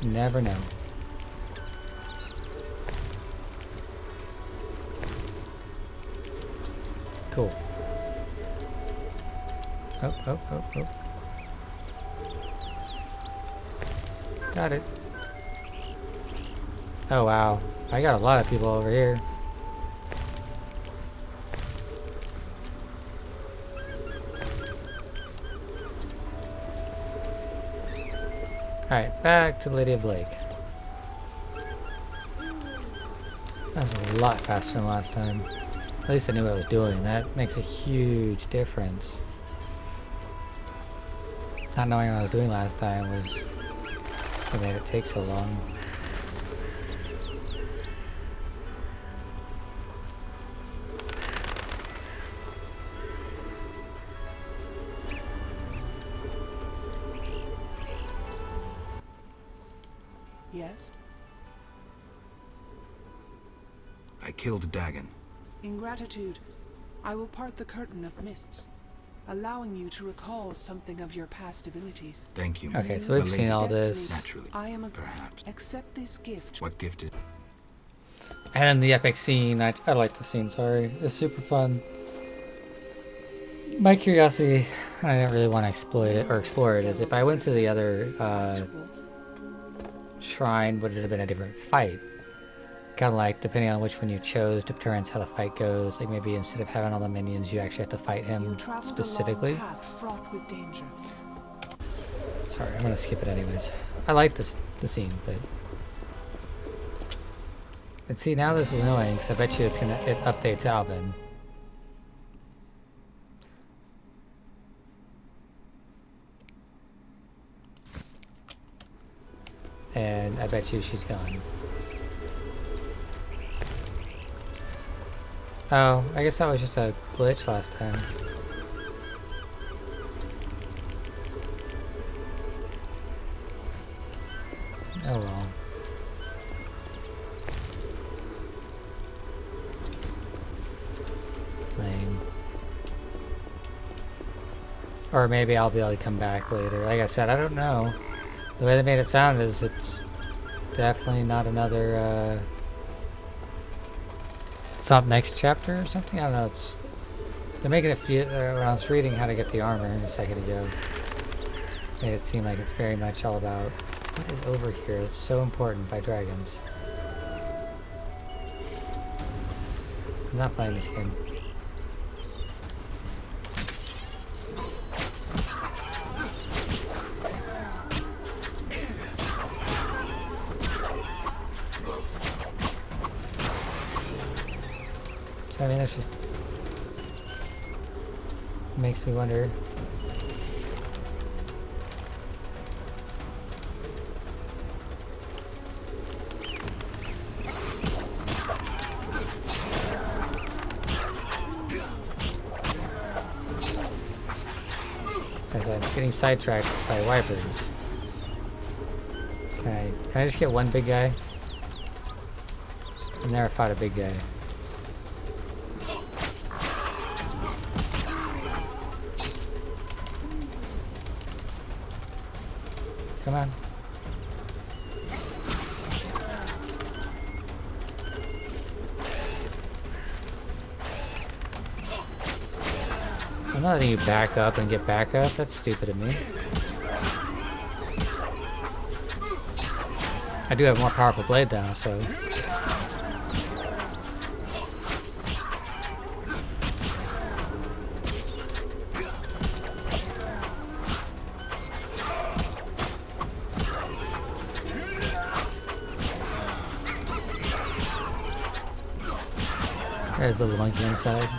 Never know. Cool. Oh, oh, oh, oh. Got it. Oh, wow. I got a lot of people over here. Alright, back to Lady of the Lake. That was a lot faster than last time. At least I knew what I was doing. That makes a huge difference. Not knowing what I was doing last time was what made it take so long. Yes? I killed Dagon. In gratitude, I will part the curtain of mists, allowing you to recall something of your past abilities. Thank you. Okay, so we've seen all this. Naturally. I am Perhaps. Accept this gift. What gift is? And the epic scene. I like the scene, sorry. It's super fun. My curiosity, I didn't really want to exploit it, or explore it, is if I went to the other shrine, would it have been a different fight? Kind of like, depending on which one you chose, determines how the fight goes. Like maybe instead of having all the minions, you actually have to fight him specifically. Fraught with danger. Sorry, I'm gonna skip it anyways. I like the scene, but... And see, now this is annoying, because I bet you it updates Alvin. And I bet you she's gone. Oh, I guess that was just a glitch last time. Oh well. Lame. Or maybe I'll be able to come back later. Like I said, I don't know. The way they made it sound is it's definitely not another, it's not next chapter or something? I don't know. They're making it feel, when I was reading how to get the armor a second ago, made it seem like it's very much all about what is over here. It's so important by dragons. I'm not playing this game. I mean, that's just makes me wonder. I'm getting sidetracked by wyverns. Can I just get one big guy? I've never fought a big guy. Come on. I'm not letting you back up and get back up. That's stupid of me. I do have a more powerful blade now, so... There's the little monkey inside.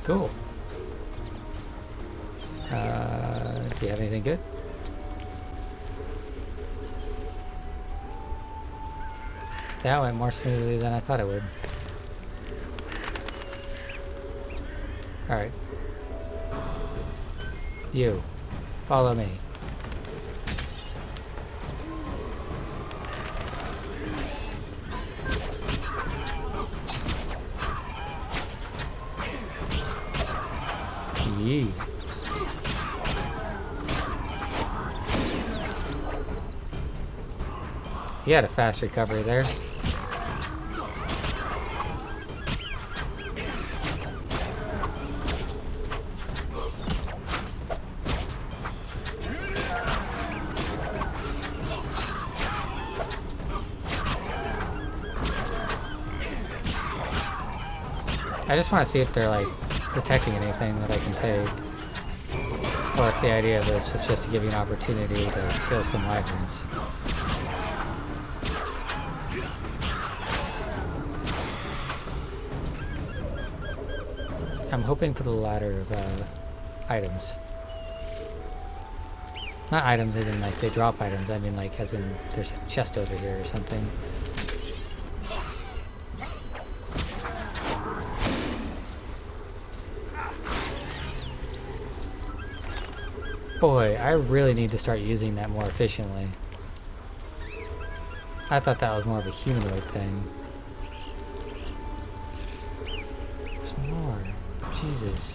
Cool. Do you have anything good? That went more smoothly than I thought it would. Alright. You. Follow me. Yee. He had a fast recovery there. I just want to see if they're like protecting anything that I can take. Or if the idea of this was just to give you an opportunity to kill some wyverns. I'm hoping for the ladder of items. Not items as in like they drop items, I mean like as in there's a chest over here or something. Boy, I really need to start using that more efficiently. I thought that was more of a humanoid thing. There's more. Jesus.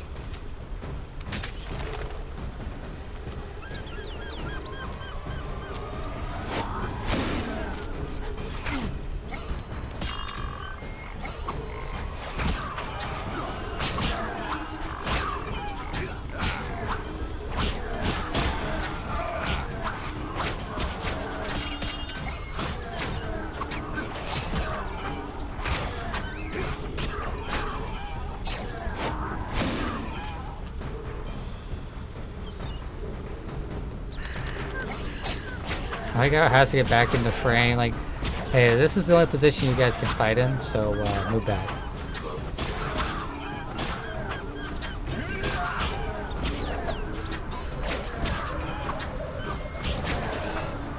I like how it has to get back in the frame, like, hey, this is the only position you guys can fight in, so move back.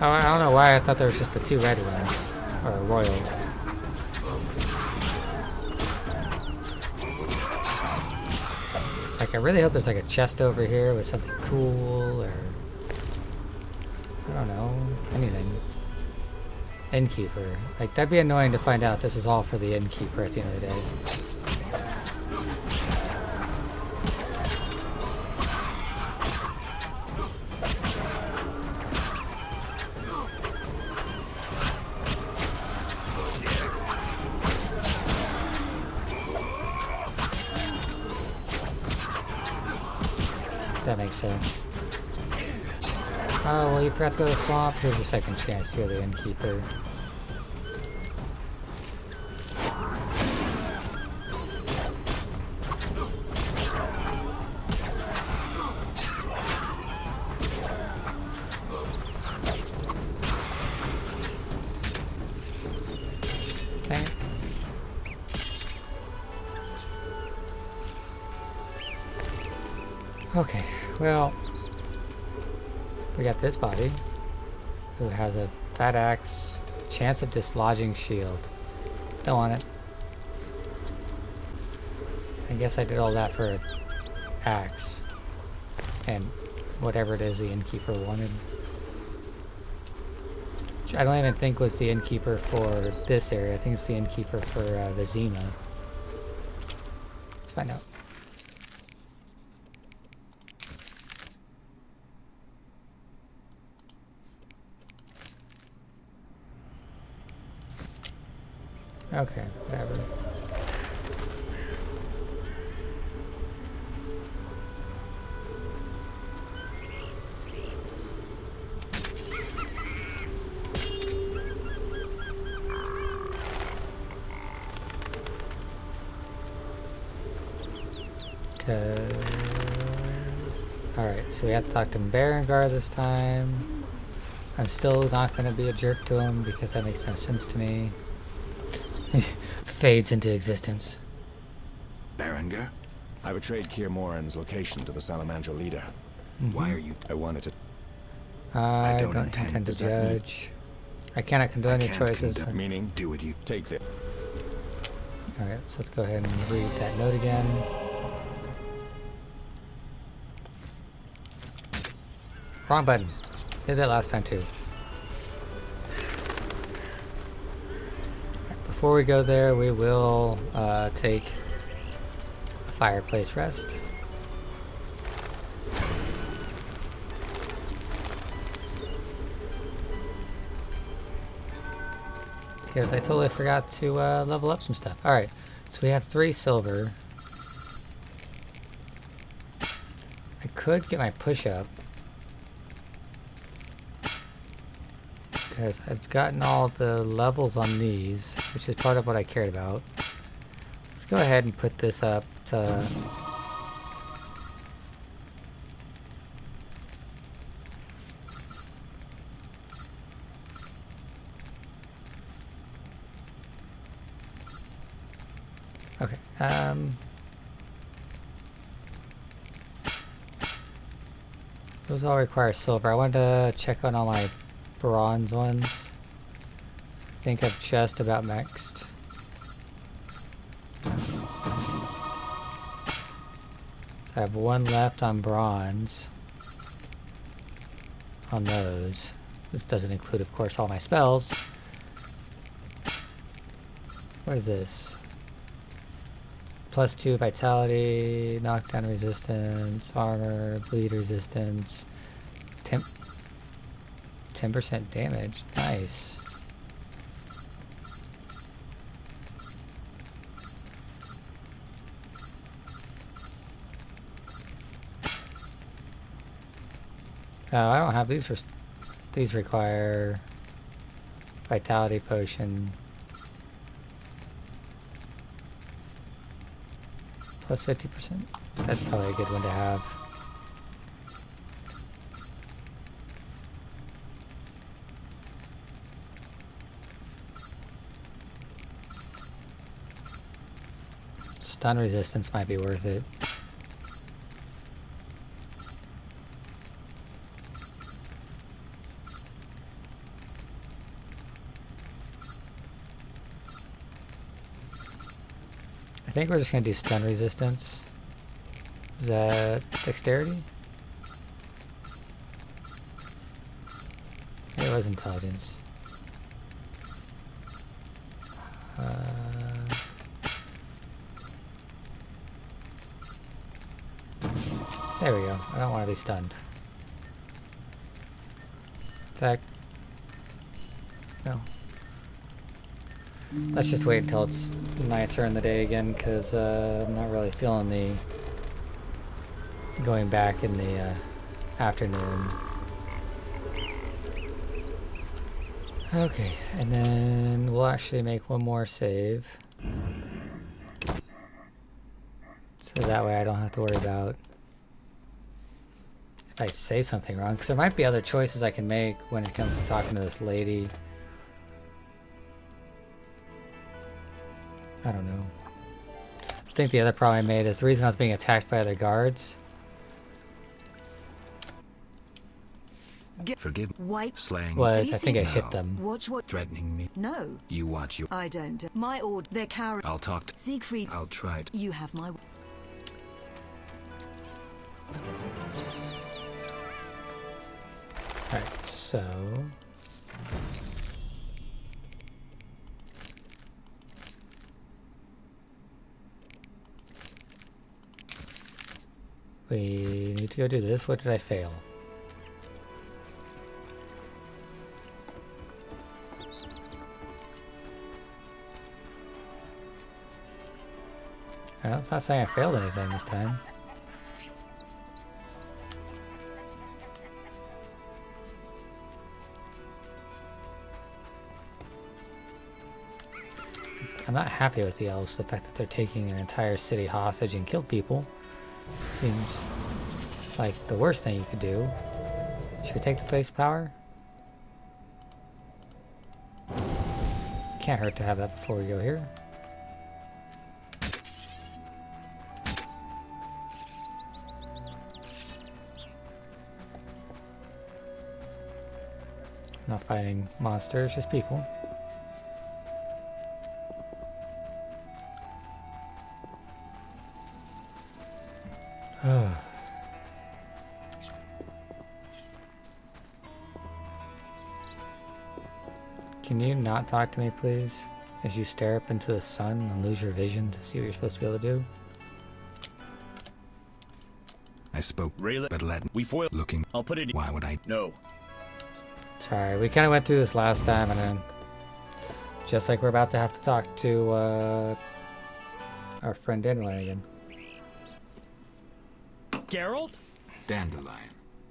Oh, I don't know why I thought there was just the two red ones, or a royal. Like, I really hope there's like a chest over here with something cool, or... I don't know, anything. Innkeeper. Like, that'd be annoying to find out this is all for the innkeeper at the end of the day. That makes sense. Oh, well, you forgot to go to the swamp. Here's your second chance to go to the innkeeper. Dang it. Okay, well... we got this body, who has a fat axe, chance of dislodging shield. Don't want it. I guess I did all that for an axe. And whatever it is the innkeeper wanted. Which I don't even think was the innkeeper for this area. I think it's the innkeeper for the Zima. Let's find out. Okay, whatever. Alright, so we have to talk to Berengar this time. I'm still not going to be a jerk to him because that makes no sense to me. Fades into existence. Berengar? I betrayed Kier Moran's location to the Salamandra leader. Why are you... I wanted to... I don't intend to Does that mean- judge. I cannot condone your can't choices. condone- Meaning? Do what you... Take this. Alright, so let's go ahead and read that note again. Wrong button. Did that last time too. Before we go there, we will take a fireplace rest. Because I totally forgot to level up some stuff. Alright, so we have 3 silver. I could get my push up. Because I've gotten all the levels on these, which is part of what I cared about. Let's go ahead and put this up to... Okay, those all require silver. I wanted to check on all my bronze ones. I think I've just about maxed. So I have 1 left on bronze. On those. This doesn't include, of course, all my spells. What is this? +2 vitality, knockdown resistance, armor, bleed resistance, 10% damage. Nice. Oh, I don't have these for... These require vitality potion. +50%. That's probably a good one to have. Stun resistance might be worth it. I think we're just gonna do stun resistance. Is that dexterity? It was intelligence. There we go. I don't want to be stunned. Attack. No. Let's just wait until it's nicer in the day again, because I'm not really feeling the going back in the afternoon. Okay, and then we'll actually make one more save. So that way I don't have to worry about if I say something wrong, because there might be other choices I can make when it comes to talking to this lady. I don't know. I think the other problem I made is the reason I was being attacked by other guards Forgive White slaying was, I think I hit No. them. Watch what Threatening me. No, You watch your I don't. My order. They're coward. I'll talk to Siegfried, I'll try to you have my. Alright, so... we need to go do this. What did I fail? Well, it's not saying I failed anything this time. I'm not happy with the elves. The fact that they're taking an entire city hostage and killed people seems like the worst thing you could do. Should we take the base power? Can't hurt to have that before we go here. Not fighting monsters, just people. Can you not talk to me, please? As you stare up into the sun and lose your vision to see what you're supposed to be able to do? I spoke but let we foil looking. I'll put it. Why would I? No. Sorry, we kind of went through this last time, and then just like we're about to have to talk to our friend Dandelion again. Geralt? Dandelion.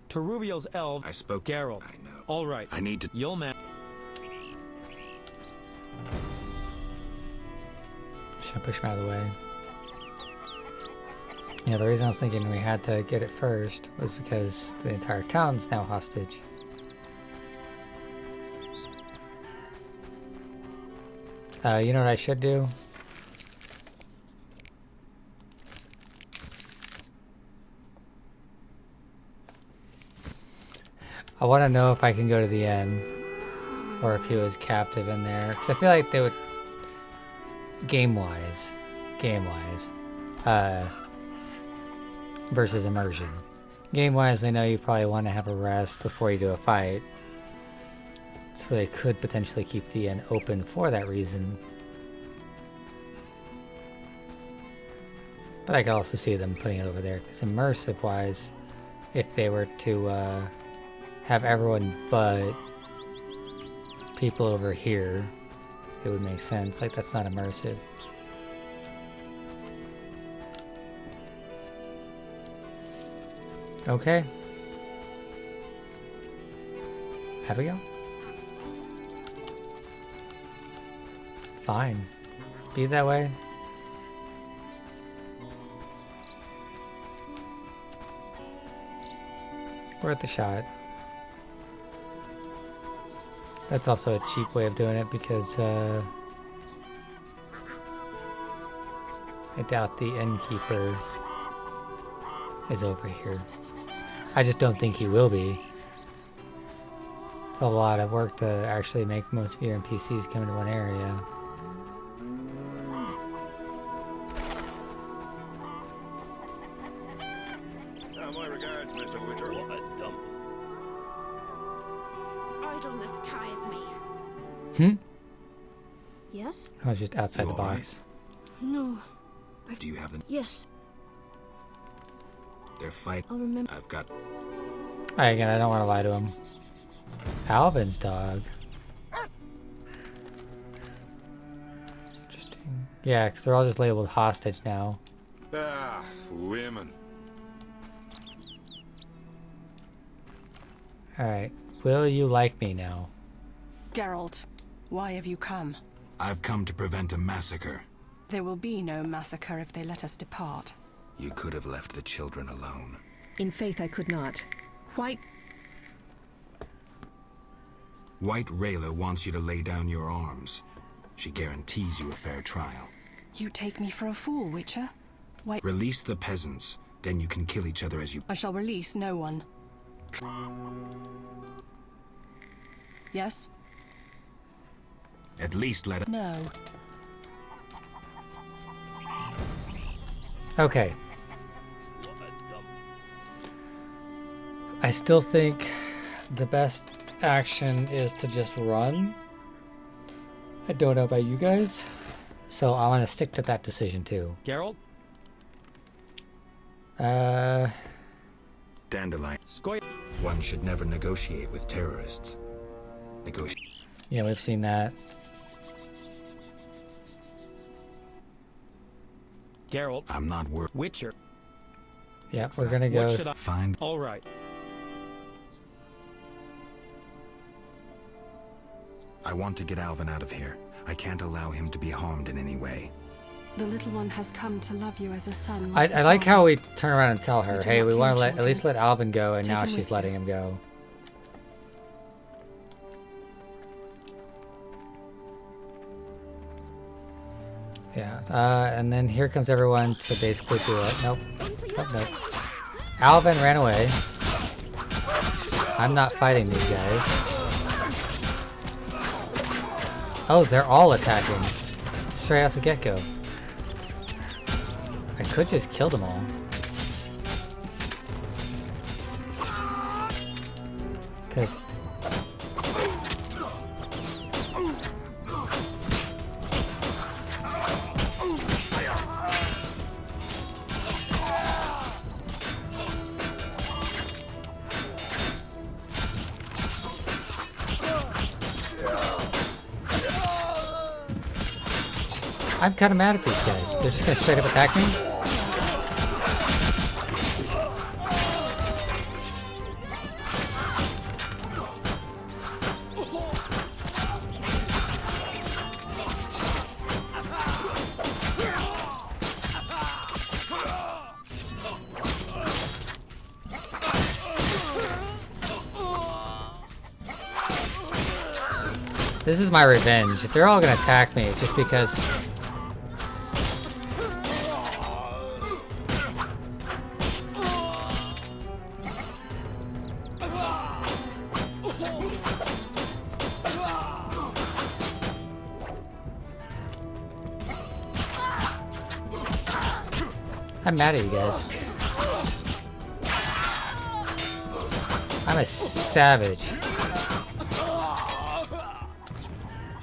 Teruviel's elf. I spoke. Geralt. I know. All right. I need to. You'll man. Should I push him out of the way? Yeah, the reason I was thinking we had to get it first was because the entire town's now hostage. You know what I should do? I want to know if I can go to the end, or if he was captive in there, because I feel like they would, game-wise, versus immersion. Game-wise, they know you probably want to have a rest before you do a fight, so they could potentially keep the end open for that reason. But I could also see them putting it over there, because immersive-wise, if they were to have everyone but people over here, it would make sense. Like, that's not immersive. Okay. Have we go? Fine. Be that way. We're at the shot. That's also a cheap way of doing it because I doubt the innkeeper is over here. I just don't think he will be. It's a lot of work to actually make most of your NPCs come into one area. My regards, Mr. Witcher. What a dump. Idleness tires me. Hmm? Yes? I was just outside the You all right? box. No. Do you have them? Yes. They're fight. I'll remember. I've got. Alright, again, I don't want to lie to him. Alvin's dog. Interesting. Yeah, because they're all just labeled hostage now. Ah, women. Alright, will you like me now? Geralt, why have you come? I've come to prevent a massacre. There will be no massacre if they let us depart. You could have left the children alone. In faith, I could not. White Rayla wants you to lay down your arms. She guarantees you a fair trial. You take me for a fool, Witcher? Release the peasants, then you can kill each other as you... I shall release no one. Yes? At least let it. No. Okay. I still think the best action is to just run. I don't know about you guys, so I want to stick to that decision too. Geralt? Dandelion. Skoy. One should never negotiate with terrorists. Yeah, we've seen that. Geralt. I'm not worried. Witcher. Yeah, we're gonna go. What should I find? All right. I want to get Alvin out of here. I can't allow him to be harmed in any way. The little one has come to love you as a son. I like how we turn around and tell her, You do hey, not we kill want to at children. least let Alvin go, and Take now him she's with letting you. him go. Yeah, and then here comes everyone to basically do it. Nope. Nope, nope. Alvin ran away. I'm not fighting these guys. Oh, they're all attacking. Straight out the get-go. I could just kill them all. Because... I'm kind of mad at these guys. They're just gonna straight up attack me? This is my revenge. If they're all gonna attack me just because... I'm mad at you guys. I'm a savage.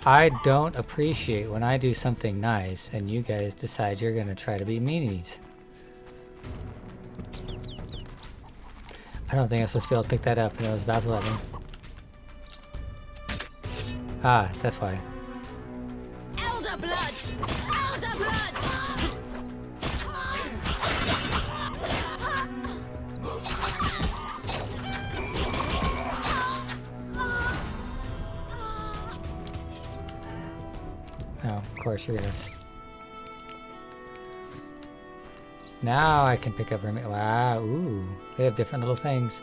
I don't appreciate when I do something nice and you guys decide you're gonna try to be meanies. I don't think I was supposed to be able to pick that up and it was about to let me. Ah, that's why. Elder blood! Elder blood! Oh, of course you're gonna... Now I can pick up... Wow, ooh. They have different little things.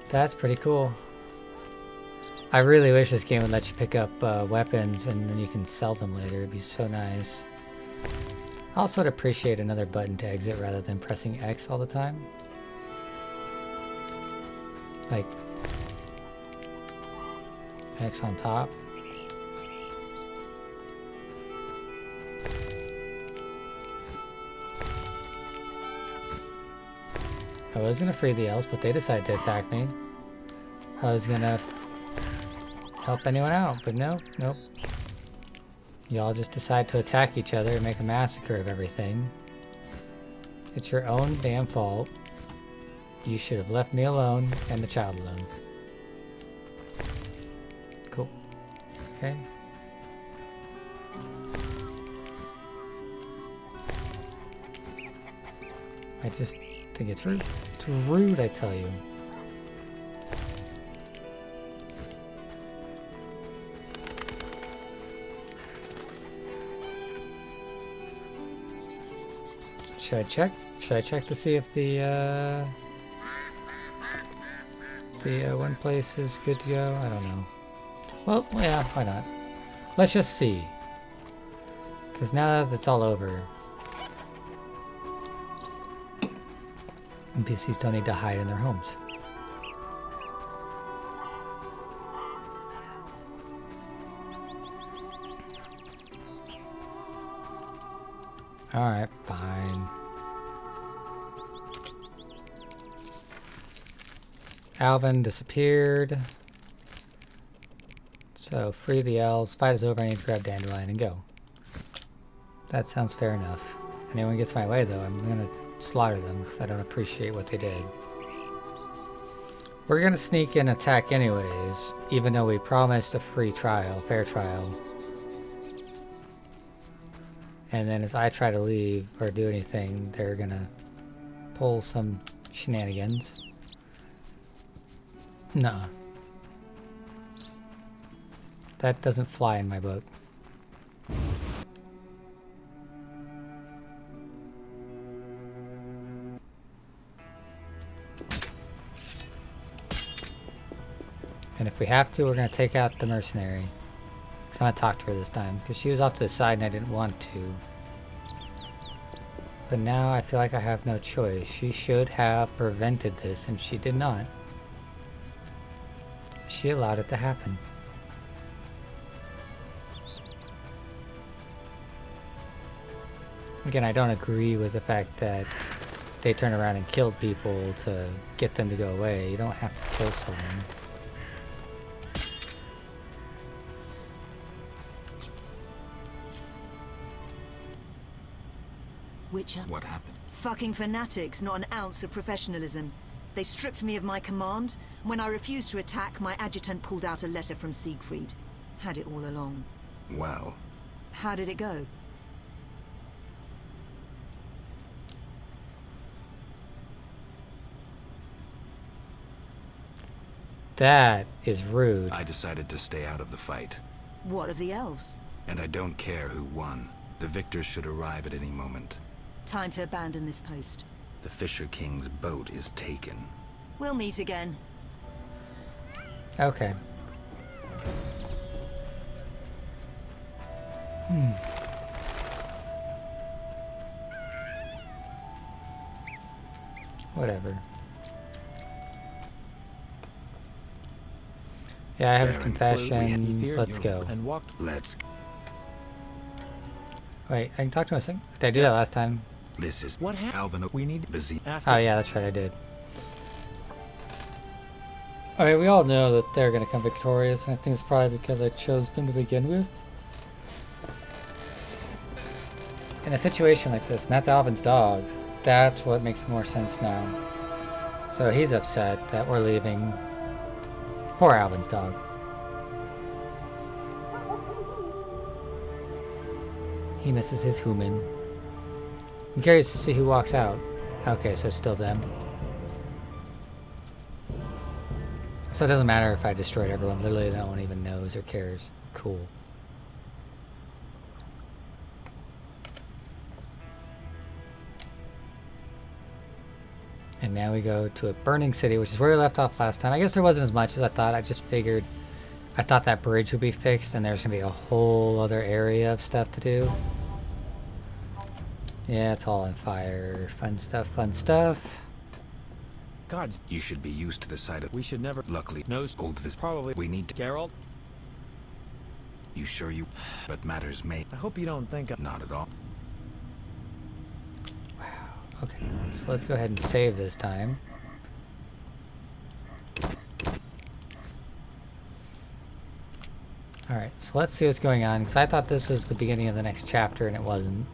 That's pretty cool. I really wish this game would let you pick up weapons and then you can sell them later. It'd be so nice. I also would appreciate another button to exit rather than pressing X all the time. Like... X on top. I was gonna free the elves, but they decided to attack me. I was gonna help anyone out, but no, nope. Y'all just decide to attack each other and make a massacre of everything. It's your own damn fault. You should have left me alone and the child alone. Cool. Okay. I just think it's rude. It's rude, I tell you. Should I check? Should I check to see if the one place is good to go? I don't know. Well, yeah, why not? Let's just see. Because now that it's all over, NPCs don't need to hide in their homes. Alright, fine. Alvin disappeared. So, free the elves. Fight is over. I need to grab Dandelion and go. That sounds fair enough. Anyone gets my way, though, I'm gonna slaughter them because I don't appreciate what they did. We're gonna sneak in attack anyways, even though we promised a free trial, fair trial. And then as I try to leave or do anything, they're gonna pull some shenanigans. Nah. That doesn't fly in my book. And if we have to, we're going to take out the mercenary. Because I'm going to talk to her this time. Because she was off to the side and I didn't want to. But now I feel like I have no choice. She should have prevented this, and she did not. She allowed it to happen. Again, I don't agree with the fact that they turned around and killed people to get them to go away. You don't have to kill someone. Witcher. What happened? Fucking fanatics, not an ounce of professionalism. They stripped me of my command. When I refused to attack, my adjutant pulled out a letter from Siegfried. Had it all along. Well. How did it go? That is rude. I decided to stay out of the fight. What of the elves? And I don't care who won. The victors should arrive at any moment. Time to abandon this post. The Fisher King's boat is taken. We'll meet again. Okay. Whatever. Yeah, I have his confessions. Let's go. Let's. Wait, I can talk to him a second? Did I do that last time? This is what happened. Alvin. We need Oh yeah, that's right, I did. Alright, we all know that they're gonna come victorious, and I think it's probably because I chose them to begin with. In a situation like this, and that's Alvin's dog, that's what makes more sense now. So he's upset that we're leaving. Poor Alvin's dog. He misses his human. I'm curious to see who walks out. Okay, so still them. So it doesn't matter if I destroyed everyone. Literally, no one even knows or cares. Cool. And now we go to a burning city, which is where we left off last time. I guess there wasn't as much as I thought. I just figured... I thought that bridge would be fixed, and there's going to be a whole other area of stuff to do. Yeah, it's all on fire. Fun stuff, fun stuff. Gods. You should be used to the sight of... We should never... Luckily, old visit. Probably. We need to... Geralt? You sure you... But matters may... I hope you don't think I'm... Not at all. Wow. Okay, so let's go ahead and save this time. Alright, so let's see what's going on, because I thought this was the beginning of the next chapter, and it wasn't.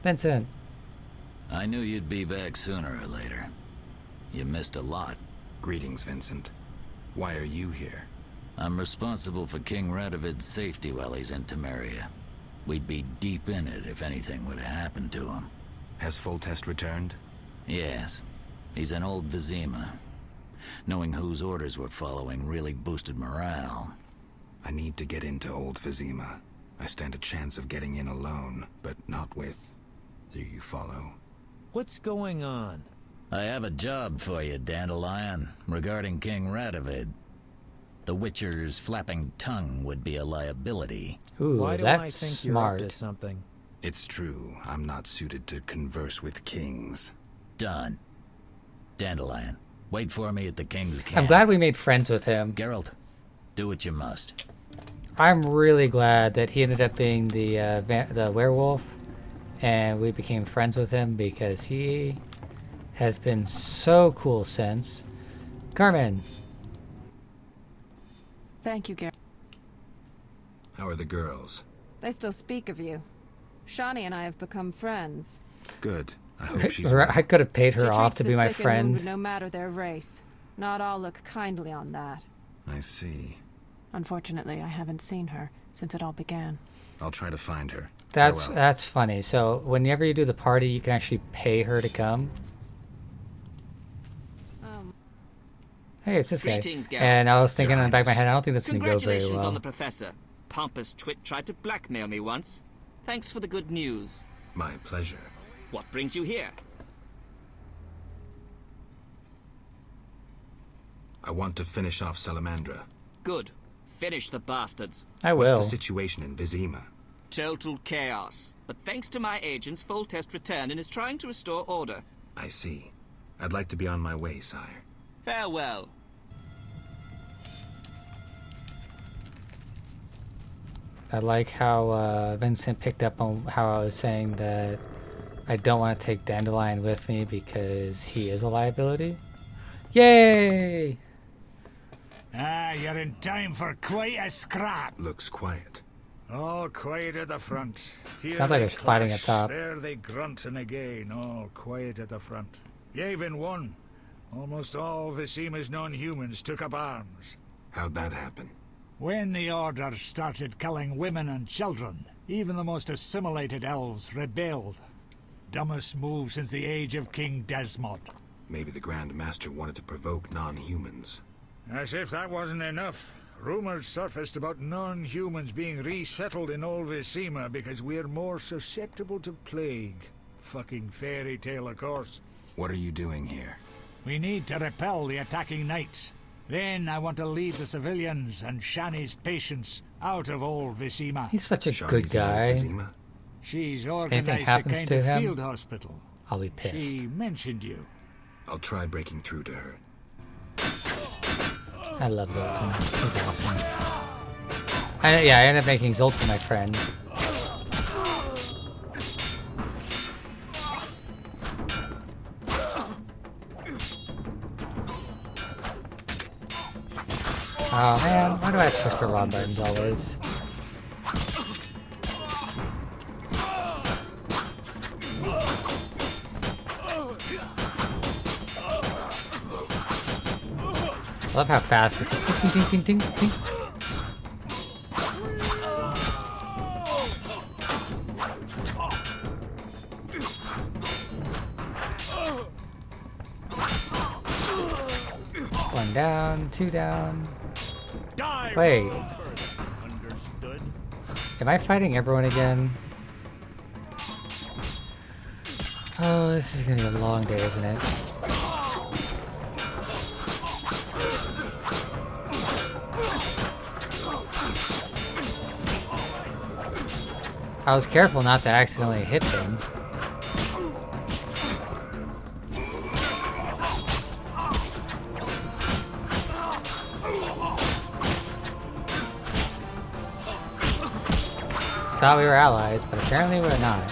Vincent. I knew you'd be back sooner or later. You missed a lot. Greetings, Vincent. Why are you here? I'm responsible for King Radovid's safety while he's in Temeria. We'd be deep in it if anything would have happened to him. Has Foltest returned? Yes. He's in Old Vizima. Knowing whose orders we're following really boosted morale. I need to get into Old Vizima. I stand a chance of getting in alone, but not with... Do you follow? What's going on? I have a job for you, Dandelion, regarding King Radovid. The Witcher's flapping tongue would be a liability. Ooh, why do that's I think smart. You're up to something? It's true. I'm not suited to converse with kings. Done. Dandelion, wait for me at the King's camp. I'm glad we made friends with him. Geralt, do what you must. I'm really glad that he ended up being the werewolf, and we became friends with him because he has been so cool since. Carmen. Thank you, Gary. How are the girls? They still speak of you. Shani and I have become friends. Good. I hope she's I could have paid her She off treats to the be my sick and friend. wounded no matter their race. Not all look kindly on that. I see. Unfortunately, I haven't seen her since it all began. I'll try to find her. That's funny. So whenever you do the party, you can actually pay her to come. Hey, it's this Greetings, guy. Garrett. And I was thinking in the back of my head, I don't think that's going to go very Congratulations well. on the professor. Pompous twit tried to blackmail me once. Thanks for the good news. My pleasure. What brings you here? I want to finish off Salamandra. Good. Finish the bastards. I What's will. the situation in Vizima? Total chaos. But thanks to my agents, Foltest returned and is trying to restore order. I see. I'd like to be on my way, sire. Farewell. I like how Vincent picked up on how I was saying that I don't want to take Dandelion with me because he is a liability. Yay! Ah, you're in time for quite a scrap. Looks quiet. All quiet at the front. Here Sounds like they there's fighting up clash, top. There they grunt and again. All quiet at the front. Yavin won. Almost all Visima's non-humans took up arms. How'd that happen? When the Order started killing women and children, even the most assimilated elves rebelled. Dumbest move since the age of King Desmond. Maybe the Grand Master wanted to provoke non-humans. As if that wasn't enough. Rumors surfaced about non-humans being resettled in old Visima because we're more susceptible to plague. Fucking fairy tale, of course. What are you doing here? We need to repel the attacking knights. Then I want to lead the civilians and Shani's patients out of old Visima. He's such a good guy. She's Anything organized a happens kind to of him, field hospital. I'll be pissed. She mentioned you. I'll try breaking through to her. I love Zoltan. He's awesome. I ended up making Zoltan my friend. Oh man, why do I have to push the wrong buttons always? I love how fast this is. Ding, ding, ding, ding, ding. One down, two down. Wait. Understood. Am I fighting everyone again? Oh, this is gonna be a long day, isn't it? I was careful not to accidentally hit them. Thought we were allies, but apparently we're not.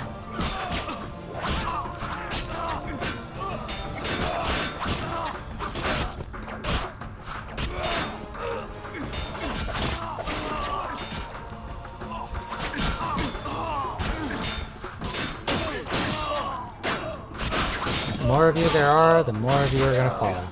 The more of you there are, the more of you are gonna fall.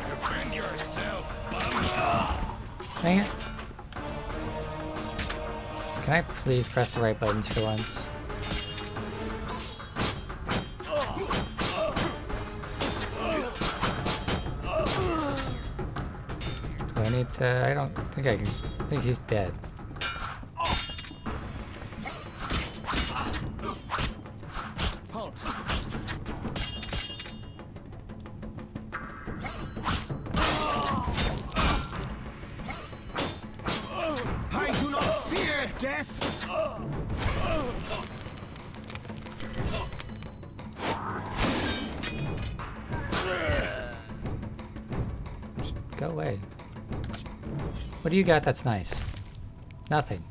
Defend yourself, Dang it. Can I please press the right buttons for once? Do I need to... I don't think I can... I think he's dead. Halt. death? Go away. What do you got that's nice? Nothing.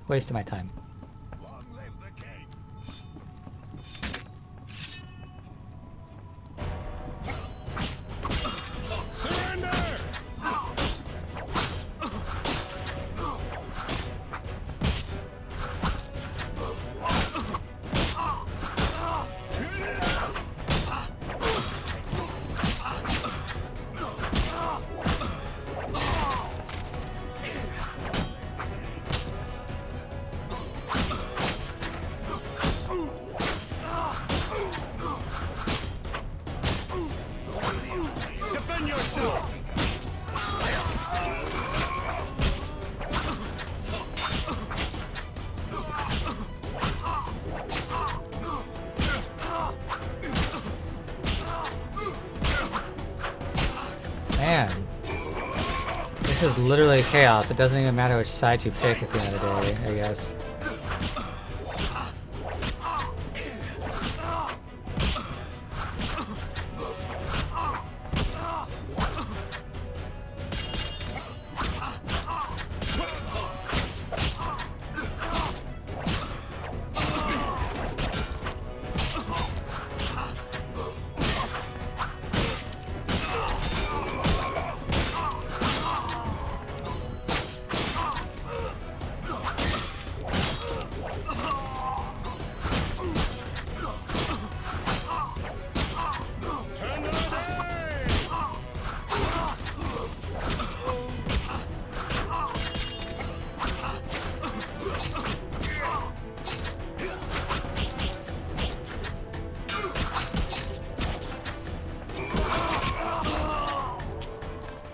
Waste of my time. Defend yourself! Man. This is literally chaos. It doesn't even matter which side you pick at the end of the day, I guess.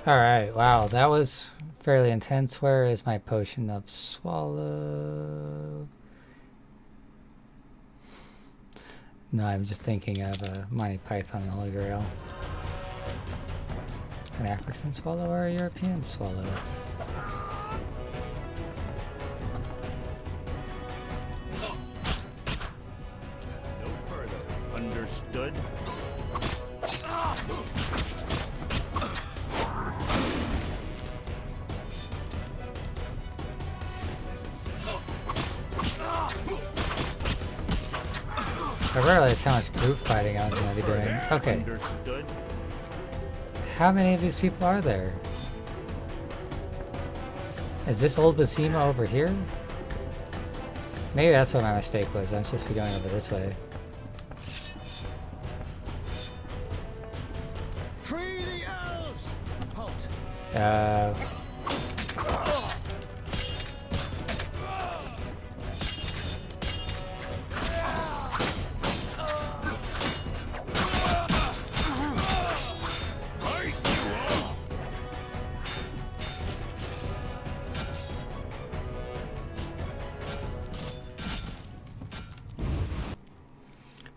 Alright, wow, that was fairly intense. Where is my potion of swallow? No, I'm just thinking of Monty Python and the Holy Grail. An African swallow or a European swallow? No further. Understood? I realized how much group fighting I was going to be doing. Okay. Understood. How many of these people are there? Is this old Vizima over here? Maybe that's what my mistake was. I'm supposed to be going over this way. Free the elves! Halt.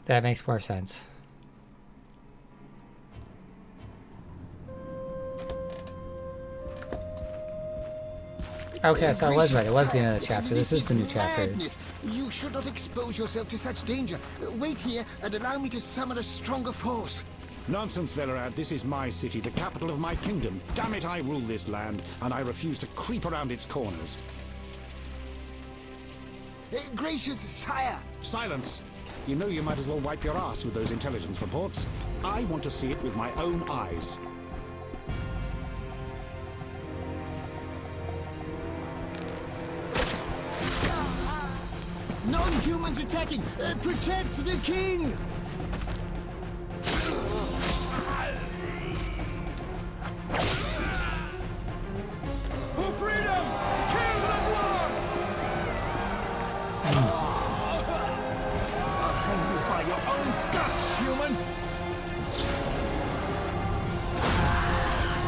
That makes more sense. Okay, so I was right. It was the end of the chapter. This is the new chapter. Madness. You should not expose yourself to such danger. Wait here and allow me to summon a stronger force. Nonsense, Velerad. This is my city, the capital of my kingdom. Damn it, I rule this land, and I refuse to creep around its corners. Gracious sire! Silence! You know you might as well wipe your ass with those intelligence reports. I want to see it with my own eyes. Non-humans attacking! Protect the king! For freedom! Kill LeBlanc! I'll hang you by your own guts, human!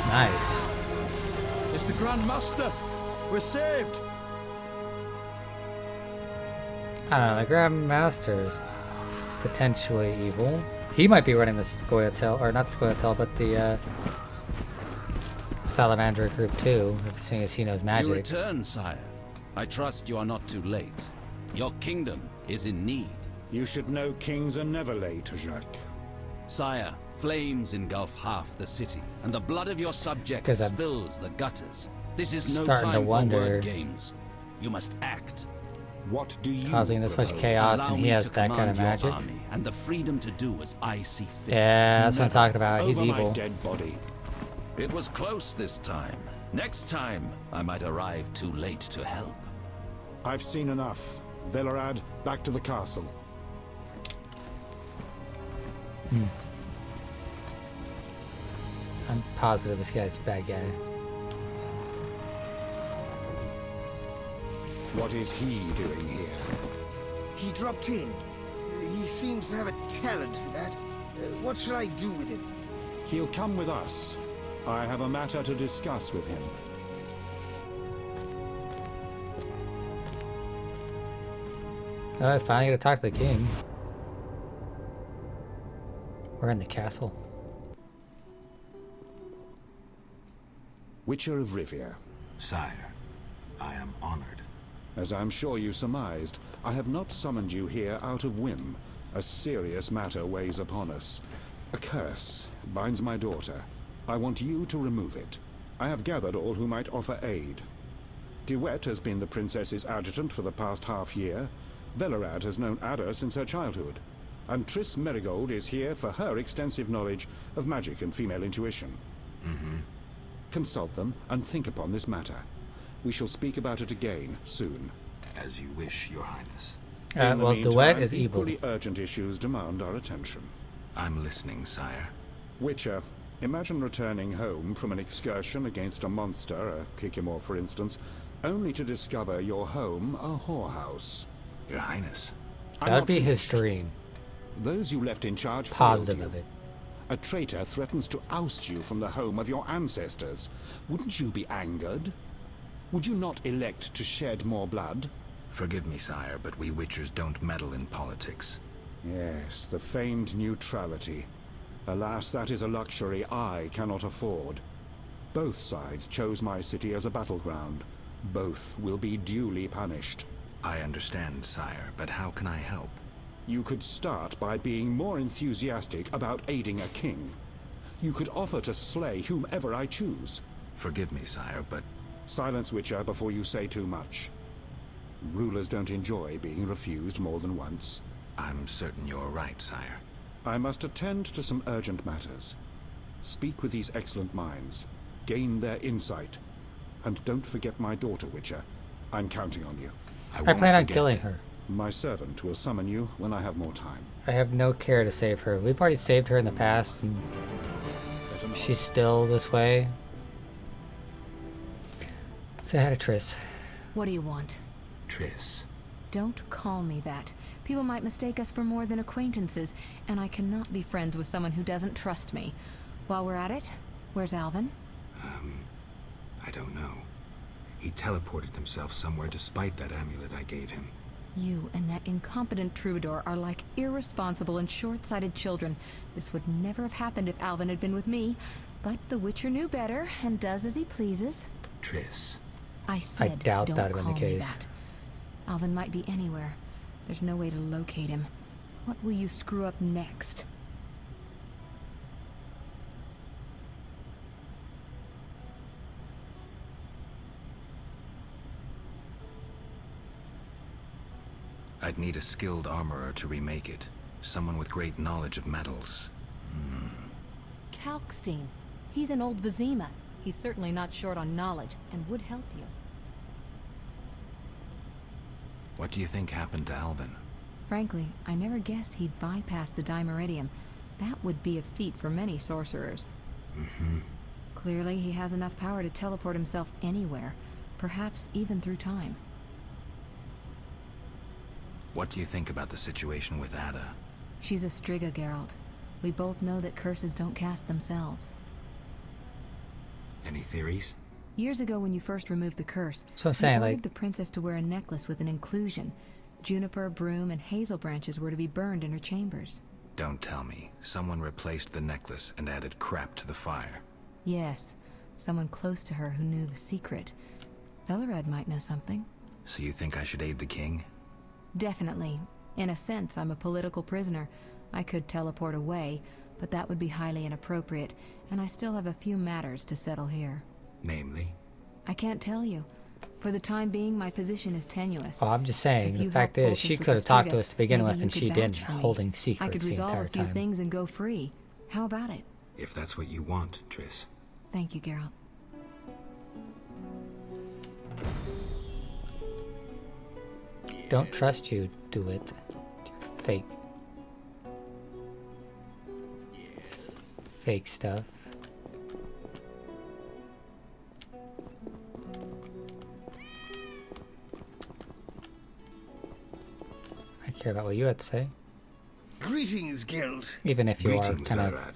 Nice. It's the Grand Master! We're saved! I don't know, the Grand Master's potentially evil. He might be running the Scoia'tael, or not Scoia'tael, but the Salamandra group too, seeing as he knows magic. You return, sire. I trust you are not too late. Your kingdom is in need. You should know kings are never late, Jacques. Sire, flames engulf half the city, and the blood of your subjects fills the gutters. This is no time for word games. You must act. What do you causing this much chaos, and he has that kind of magic? And the freedom to do as I see fit. Yeah, that's what I'm talking about. He's evil. My dead body. It was close this time. Next time, I might arrive too late to help. I've seen enough. Velerad, back to the castle. I'm positive this guy's a bad guy. What is he doing here? He dropped in. He seems to have a talent for that. What shall I do with him? He'll come with us. I have a matter to discuss with him. I finally get to talk to the king. We're in the castle. Witcher of Rivia. Sire, I am honored. As I'm sure you surmised, I have not summoned you here out of whim. A serious matter weighs upon us. A curse binds my daughter. I want you to remove it. I have gathered all who might offer aid. DeWet has been the princess's adjutant for the past half-year. Velerad has known Ada since her childhood. And Triss Merigold is here for her extensive knowledge of magic and female intuition. Consult them and think upon this matter. We shall speak about it again soon. As you wish, Your Highness. Well, DeWet is evil. Equally urgent issues demand our attention. I'm listening, sire. Witcher, imagine returning home from an excursion against a monster, a Kikimor for instance, only to discover your home a whorehouse. Your Highness. That would be his dream. Those you left in charge Positive failed of it. A traitor threatens to oust you from the home of your ancestors. Wouldn't you be angered? Would you not elect to shed more blood? Forgive me, sire, but we Witchers don't meddle in politics. Yes, the famed neutrality. Alas, that is a luxury I cannot afford. Both sides chose my city as a battleground. Both will be duly punished. I understand, sire, but how can I help? You could start by being more enthusiastic about aiding a king. You could offer to slay whomever I choose. Forgive me, sire, but... Silence, Witcher, before you say too much. Rulers don't enjoy being refused more than once. I'm certain you're right, sire. I must attend to some urgent matters. Speak with these excellent minds. Gain their insight. And don't forget my daughter, Witcher. I'm counting on you. I plan on killing her. My servant will summon you when I have more time. I have no care to save her. We've already saved her in the past, and she's still this way. Say hi to Triss. What do you want? Triss. Don't call me that. People might mistake us for more than acquaintances, and I cannot be friends with someone who doesn't trust me. While we're at it, where's Alvin? I don't know. He teleported himself somewhere despite that amulet I gave him. You and that incompetent troubadour are like irresponsible and short-sighted children. This would never have happened if Alvin had been with me, but the Witcher knew better and does as he pleases. Triss. I said, I doubt don't that would have call been the me case. that. Alvin might be anywhere. There's no way to locate him. What will you screw up next? I'd need a skilled armorer to remake it. Someone with great knowledge of metals. Kalkstein. He's an old Vizima. He's certainly not short on knowledge, and would help you. What do you think happened to Alvin? Frankly, I never guessed he'd bypass the Dimeridium. That would be a feat for many sorcerers. Clearly, he has enough power to teleport himself anywhere, perhaps even through time. What do you think about the situation with Ada? She's a Striga, Geralt. We both know that curses don't cast themselves. Any theories? Years ago when you first removed the curse, So I'm saying, you ordered like, the princess to wear a necklace with an inclusion. Juniper, broom, and hazel branches were to be burned in her chambers. Don't tell me. Someone replaced the necklace and added crap to the fire. Yes, someone close to her who knew the secret. Velerad might know something. So you think I should aid the king? Definitely. In a sense, I'm a political prisoner. I could teleport away, but that would be highly inappropriate, and I still have a few matters to settle here. Namely? I can't tell you. For the time being, my position is tenuous. Well, I'm just saying, the fact is, she could have talked to us to begin with, and she didn't, holding secrets the entire time. I could resolve a few things and go free. How about it? If that's what you want, Triss. Thank you, Geralt. Don't trust you, do it. Fake. Fake stuff. I care about what you had to say. Greetings, Geralt. Even if you are kind of...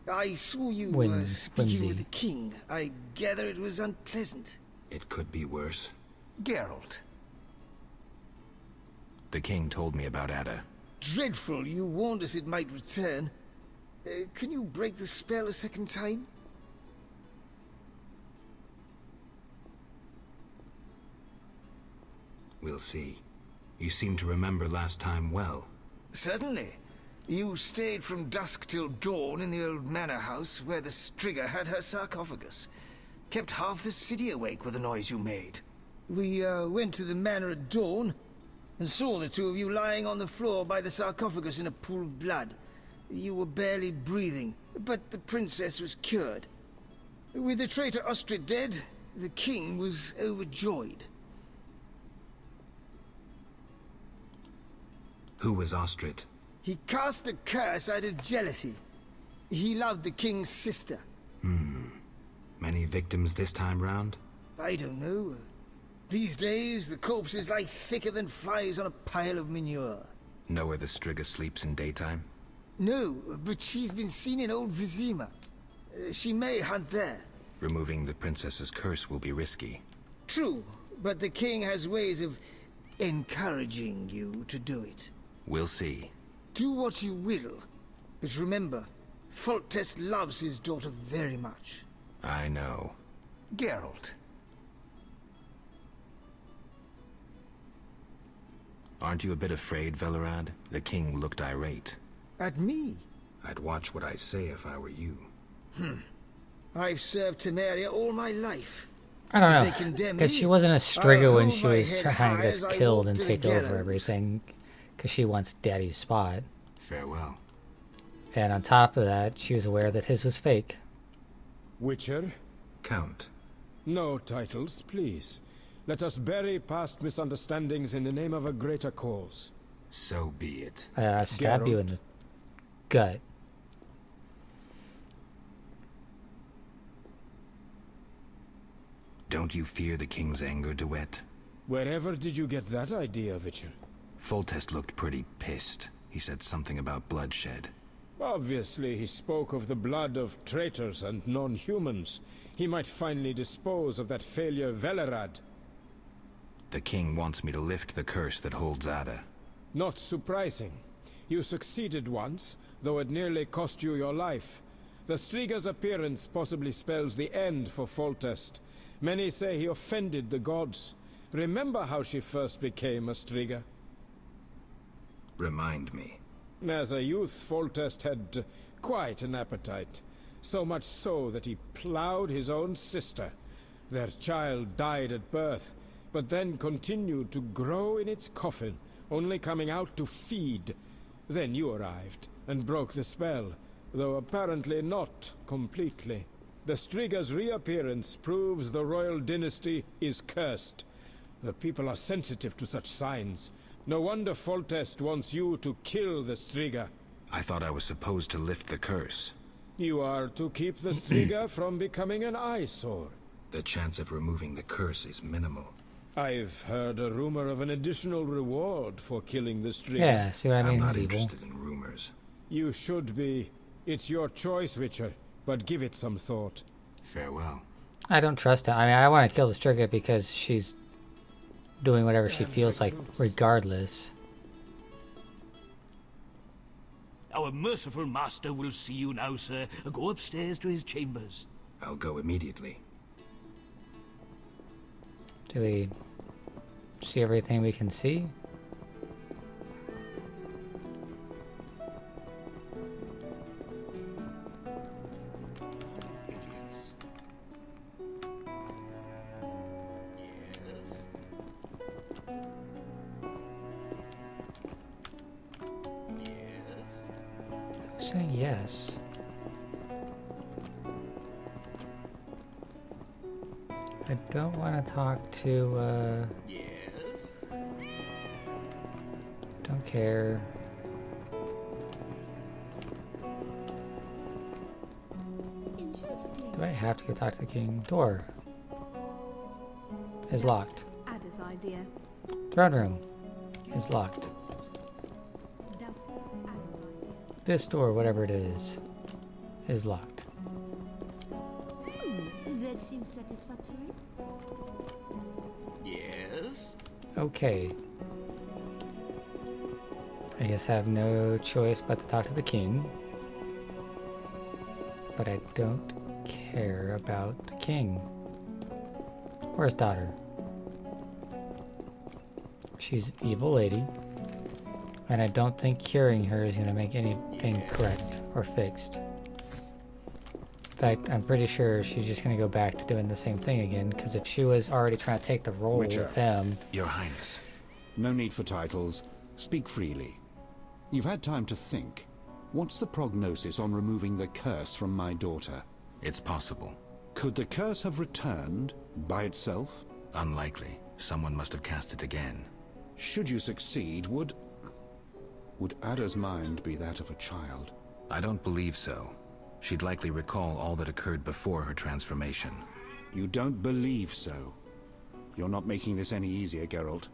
I saw you speaking whimsy. with the king. I gather it was unpleasant. It could be worse. Geralt. The king told me about Ada. Dreadful. You warned us it might return. Can you break the spell a second time? We'll see. You seem to remember last time well. Certainly. You stayed from dusk till dawn in the old manor house where the Striga had her sarcophagus. Kept half the city awake with the noise you made. We went to the manor at dawn and saw the two of you lying on the floor by the sarcophagus in a pool of blood. You were barely breathing, but the princess was cured. With the traitor Ostrid dead, the king was overjoyed. Who was Ostrid? He cast the curse out of jealousy. He loved the king's sister. Many victims this time round? I don't know. These days, the corpses lie thicker than flies on a pile of manure. Know where the Striga sleeps in daytime? No, but she's been seen in Old Vizima. She may hunt there. Removing the princess's curse will be risky. True, but the king has ways of encouraging you to do it. We'll see. Do what you will, but remember, Foltest loves his daughter very much. I know. Geralt. Aren't you a bit afraid, Velerad? The king looked irate. At me? I'd watch what I say if I were you. I've served Temeria all my life. I don't know, because she wasn't a Striga when she was trying to get killed and take over everything, because she wants Daddy's spot. Farewell. And on top of that, she was aware that his was fake. Witcher? Count. No titles, please. Let us bury past misunderstandings in the name of a greater cause. So be it. I stabbed you in the gut. Don't you fear the king's anger, Duet? Wherever did you get that idea, Witcher? Foltest looked pretty pissed. He said something about bloodshed. Obviously, he spoke of the blood of traitors and non-humans. He might finally dispose of that failure Velerad. The king wants me to lift the curse that holds Ada. Not surprising. You succeeded once, though it nearly cost you your life. The Striga's appearance possibly spells the end for Foltest. Many say he offended the gods. Remember how she first became a Striga? Remind me. As a youth, Foltest had quite an appetite. So much so that he ploughed his own sister. Their child died at birth, but then continued to grow in its coffin, only coming out to feed. Then you arrived, and broke the spell, though apparently not completely. The Striga's reappearance proves the royal dynasty is cursed. The people are sensitive to such signs. No wonder Foltest wants you to kill the Striga. I thought I was supposed to lift the curse. You are to keep the Striga from becoming an eyesore. The chance of removing the curse is minimal. I've heard a rumor of an additional reward for killing the Striga. Yeah, see what I mean? I'm not interested in rumors. You should be. It's your choice, Witcher, but give it some thought. Farewell. I don't trust her. I mean, I want to kill the Striga because she's doing whatever she feels like, regardless. Our merciful master will see you now, sir. Go upstairs to his chambers. I'll go immediately. Do we see everything we can see. Say yes. I don't want to talk to, Yes. Don't care. Interesting. Do I have to go talk to the king? Door is locked. Ada's idea. Throne room is locked. That was Ada's idea. This door, whatever it is locked. That seems satisfactory. Yes. Okay. I guess I have no choice but to talk to the king. But I don't care about the king. Or his daughter. She's an evil lady. And I don't think curing her is going to make anything correct or fixed. In fact, I'm pretty sure she's just going to go back to doing the same thing again, because if she was already trying to take the role Witcher. of him... Your Highness. No need for titles. Speak freely. You've had time to think. What's the prognosis on removing the curse from my daughter? It's possible. Could the curse have returned by itself? Unlikely. Someone must have cast it again. Should you succeed, would Ada's mind be that of a child? I don't believe so. She'd likely recall all that occurred before her transformation. You don't believe so? You're not making this any easier, Geralt.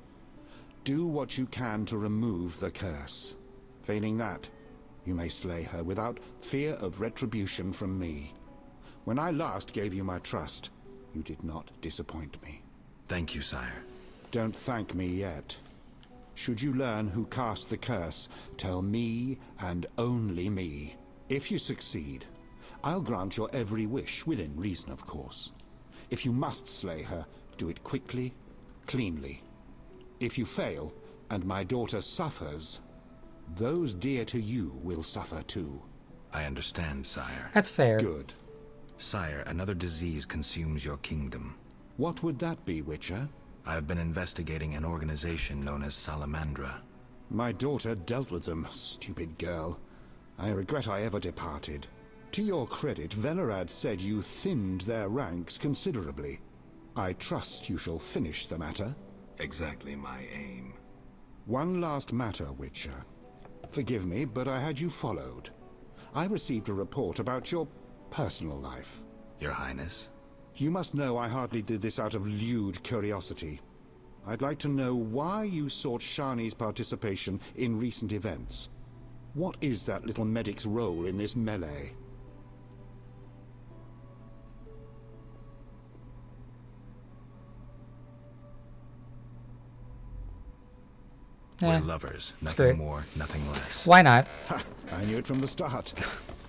Do what you can to remove the curse. Failing that, you may slay her without fear of retribution from me. When I last gave you my trust, you did not disappoint me. Thank you, sire. Don't thank me yet. Should you learn who cast the curse, tell me and only me. If you succeed, I'll grant your every wish, within reason, of course. If you must slay her, do it quickly, cleanly. If you fail, and my daughter suffers, those dear to you will suffer too. I understand, sire. That's fair. Good. Sire, another disease consumes your kingdom. What would that be, Witcher? I have been investigating an organization known as Salamandra. My daughter dealt with them, stupid girl. I regret I ever departed. To your credit, Velerad said you thinned their ranks considerably. I trust you shall finish the matter. Exactly my aim. One last matter, Witcher. Forgive me, but I had you followed. I received a report about your personal life. Your Highness? You must know I hardly did this out of lewd curiosity. I'd like to know why you sought Shani's participation in recent events. What is that little medic's role in this melee? We're lovers, nothing more, nothing less. Why not? Ha, I knew it from the start.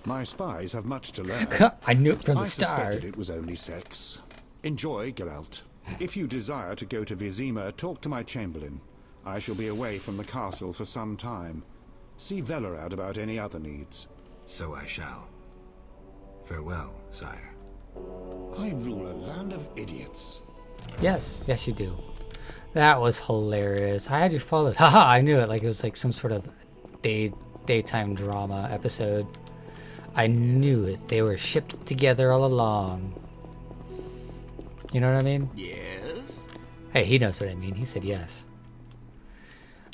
My spies have much to learn. I knew it from the I start. suspected it was only sex. Enjoy, Geralt. If you desire to go to Vizima, talk to my chamberlain. I shall be away from the castle for some time. See Velerad about any other needs. So I shall. Farewell, sire. I rule a land of idiots. Yes, yes you do. That was hilarious. I had you followed. Haha, I knew it. Like it was like some sort of daytime drama episode. I knew it. They were shipped together all along. You know what I mean? Yes. Hey, he knows what I mean. He said yes.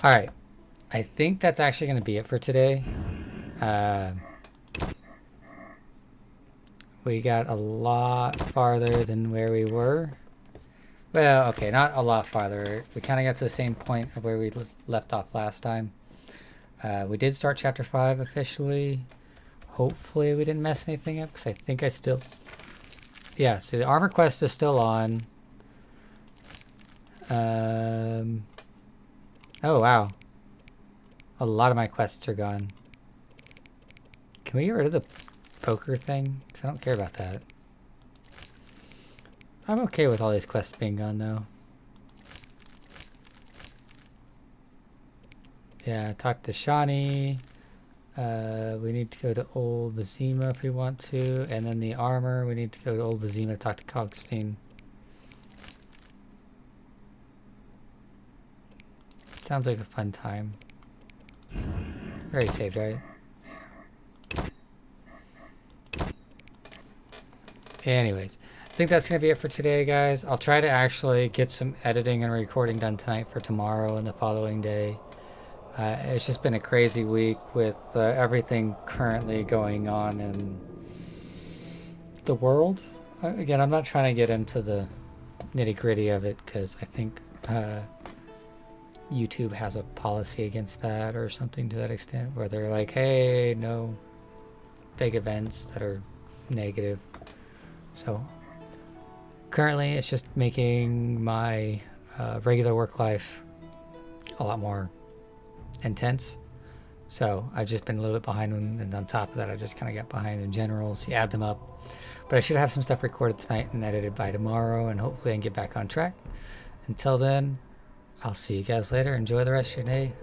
Alright. I think that's actually going to be it for today. We got a lot farther than where we were. Well, okay, not a lot farther. We kind of got to the same point of where we left off last time. We did start Chapter 5 officially. Hopefully we didn't mess anything up, because I think I still... Yeah, so the armor quest is still on. Oh, wow. A lot of my quests are gone. Can we get rid of the poker thing? Because I don't care about that. I'm okay with all these quests being gone, though. Yeah, talk to Shani. We need to go to Old Vizima if we want to. And then the armor, we need to go to Old Vizima to talk to Kalkstein. Sounds like a fun time. Already saved, right? Anyways, I think that's going to be it for today, guys. I'll try to actually get some editing and recording done tonight for tomorrow and the following day. It's just been a crazy week with everything currently going on in the world. Again, I'm not trying to get into the nitty-gritty of it because I think YouTube has a policy against that or something to that extent where they're like, hey, no big events that are negative. So currently it's just making my regular work life a lot more intense. So I've just been a little bit behind, and on top of that I just kind of got behind in general, so you add them up. But I should have some stuff recorded tonight and edited by tomorrow, and hopefully I can get back on track. Until then, I'll see you guys later. Enjoy the rest of your day.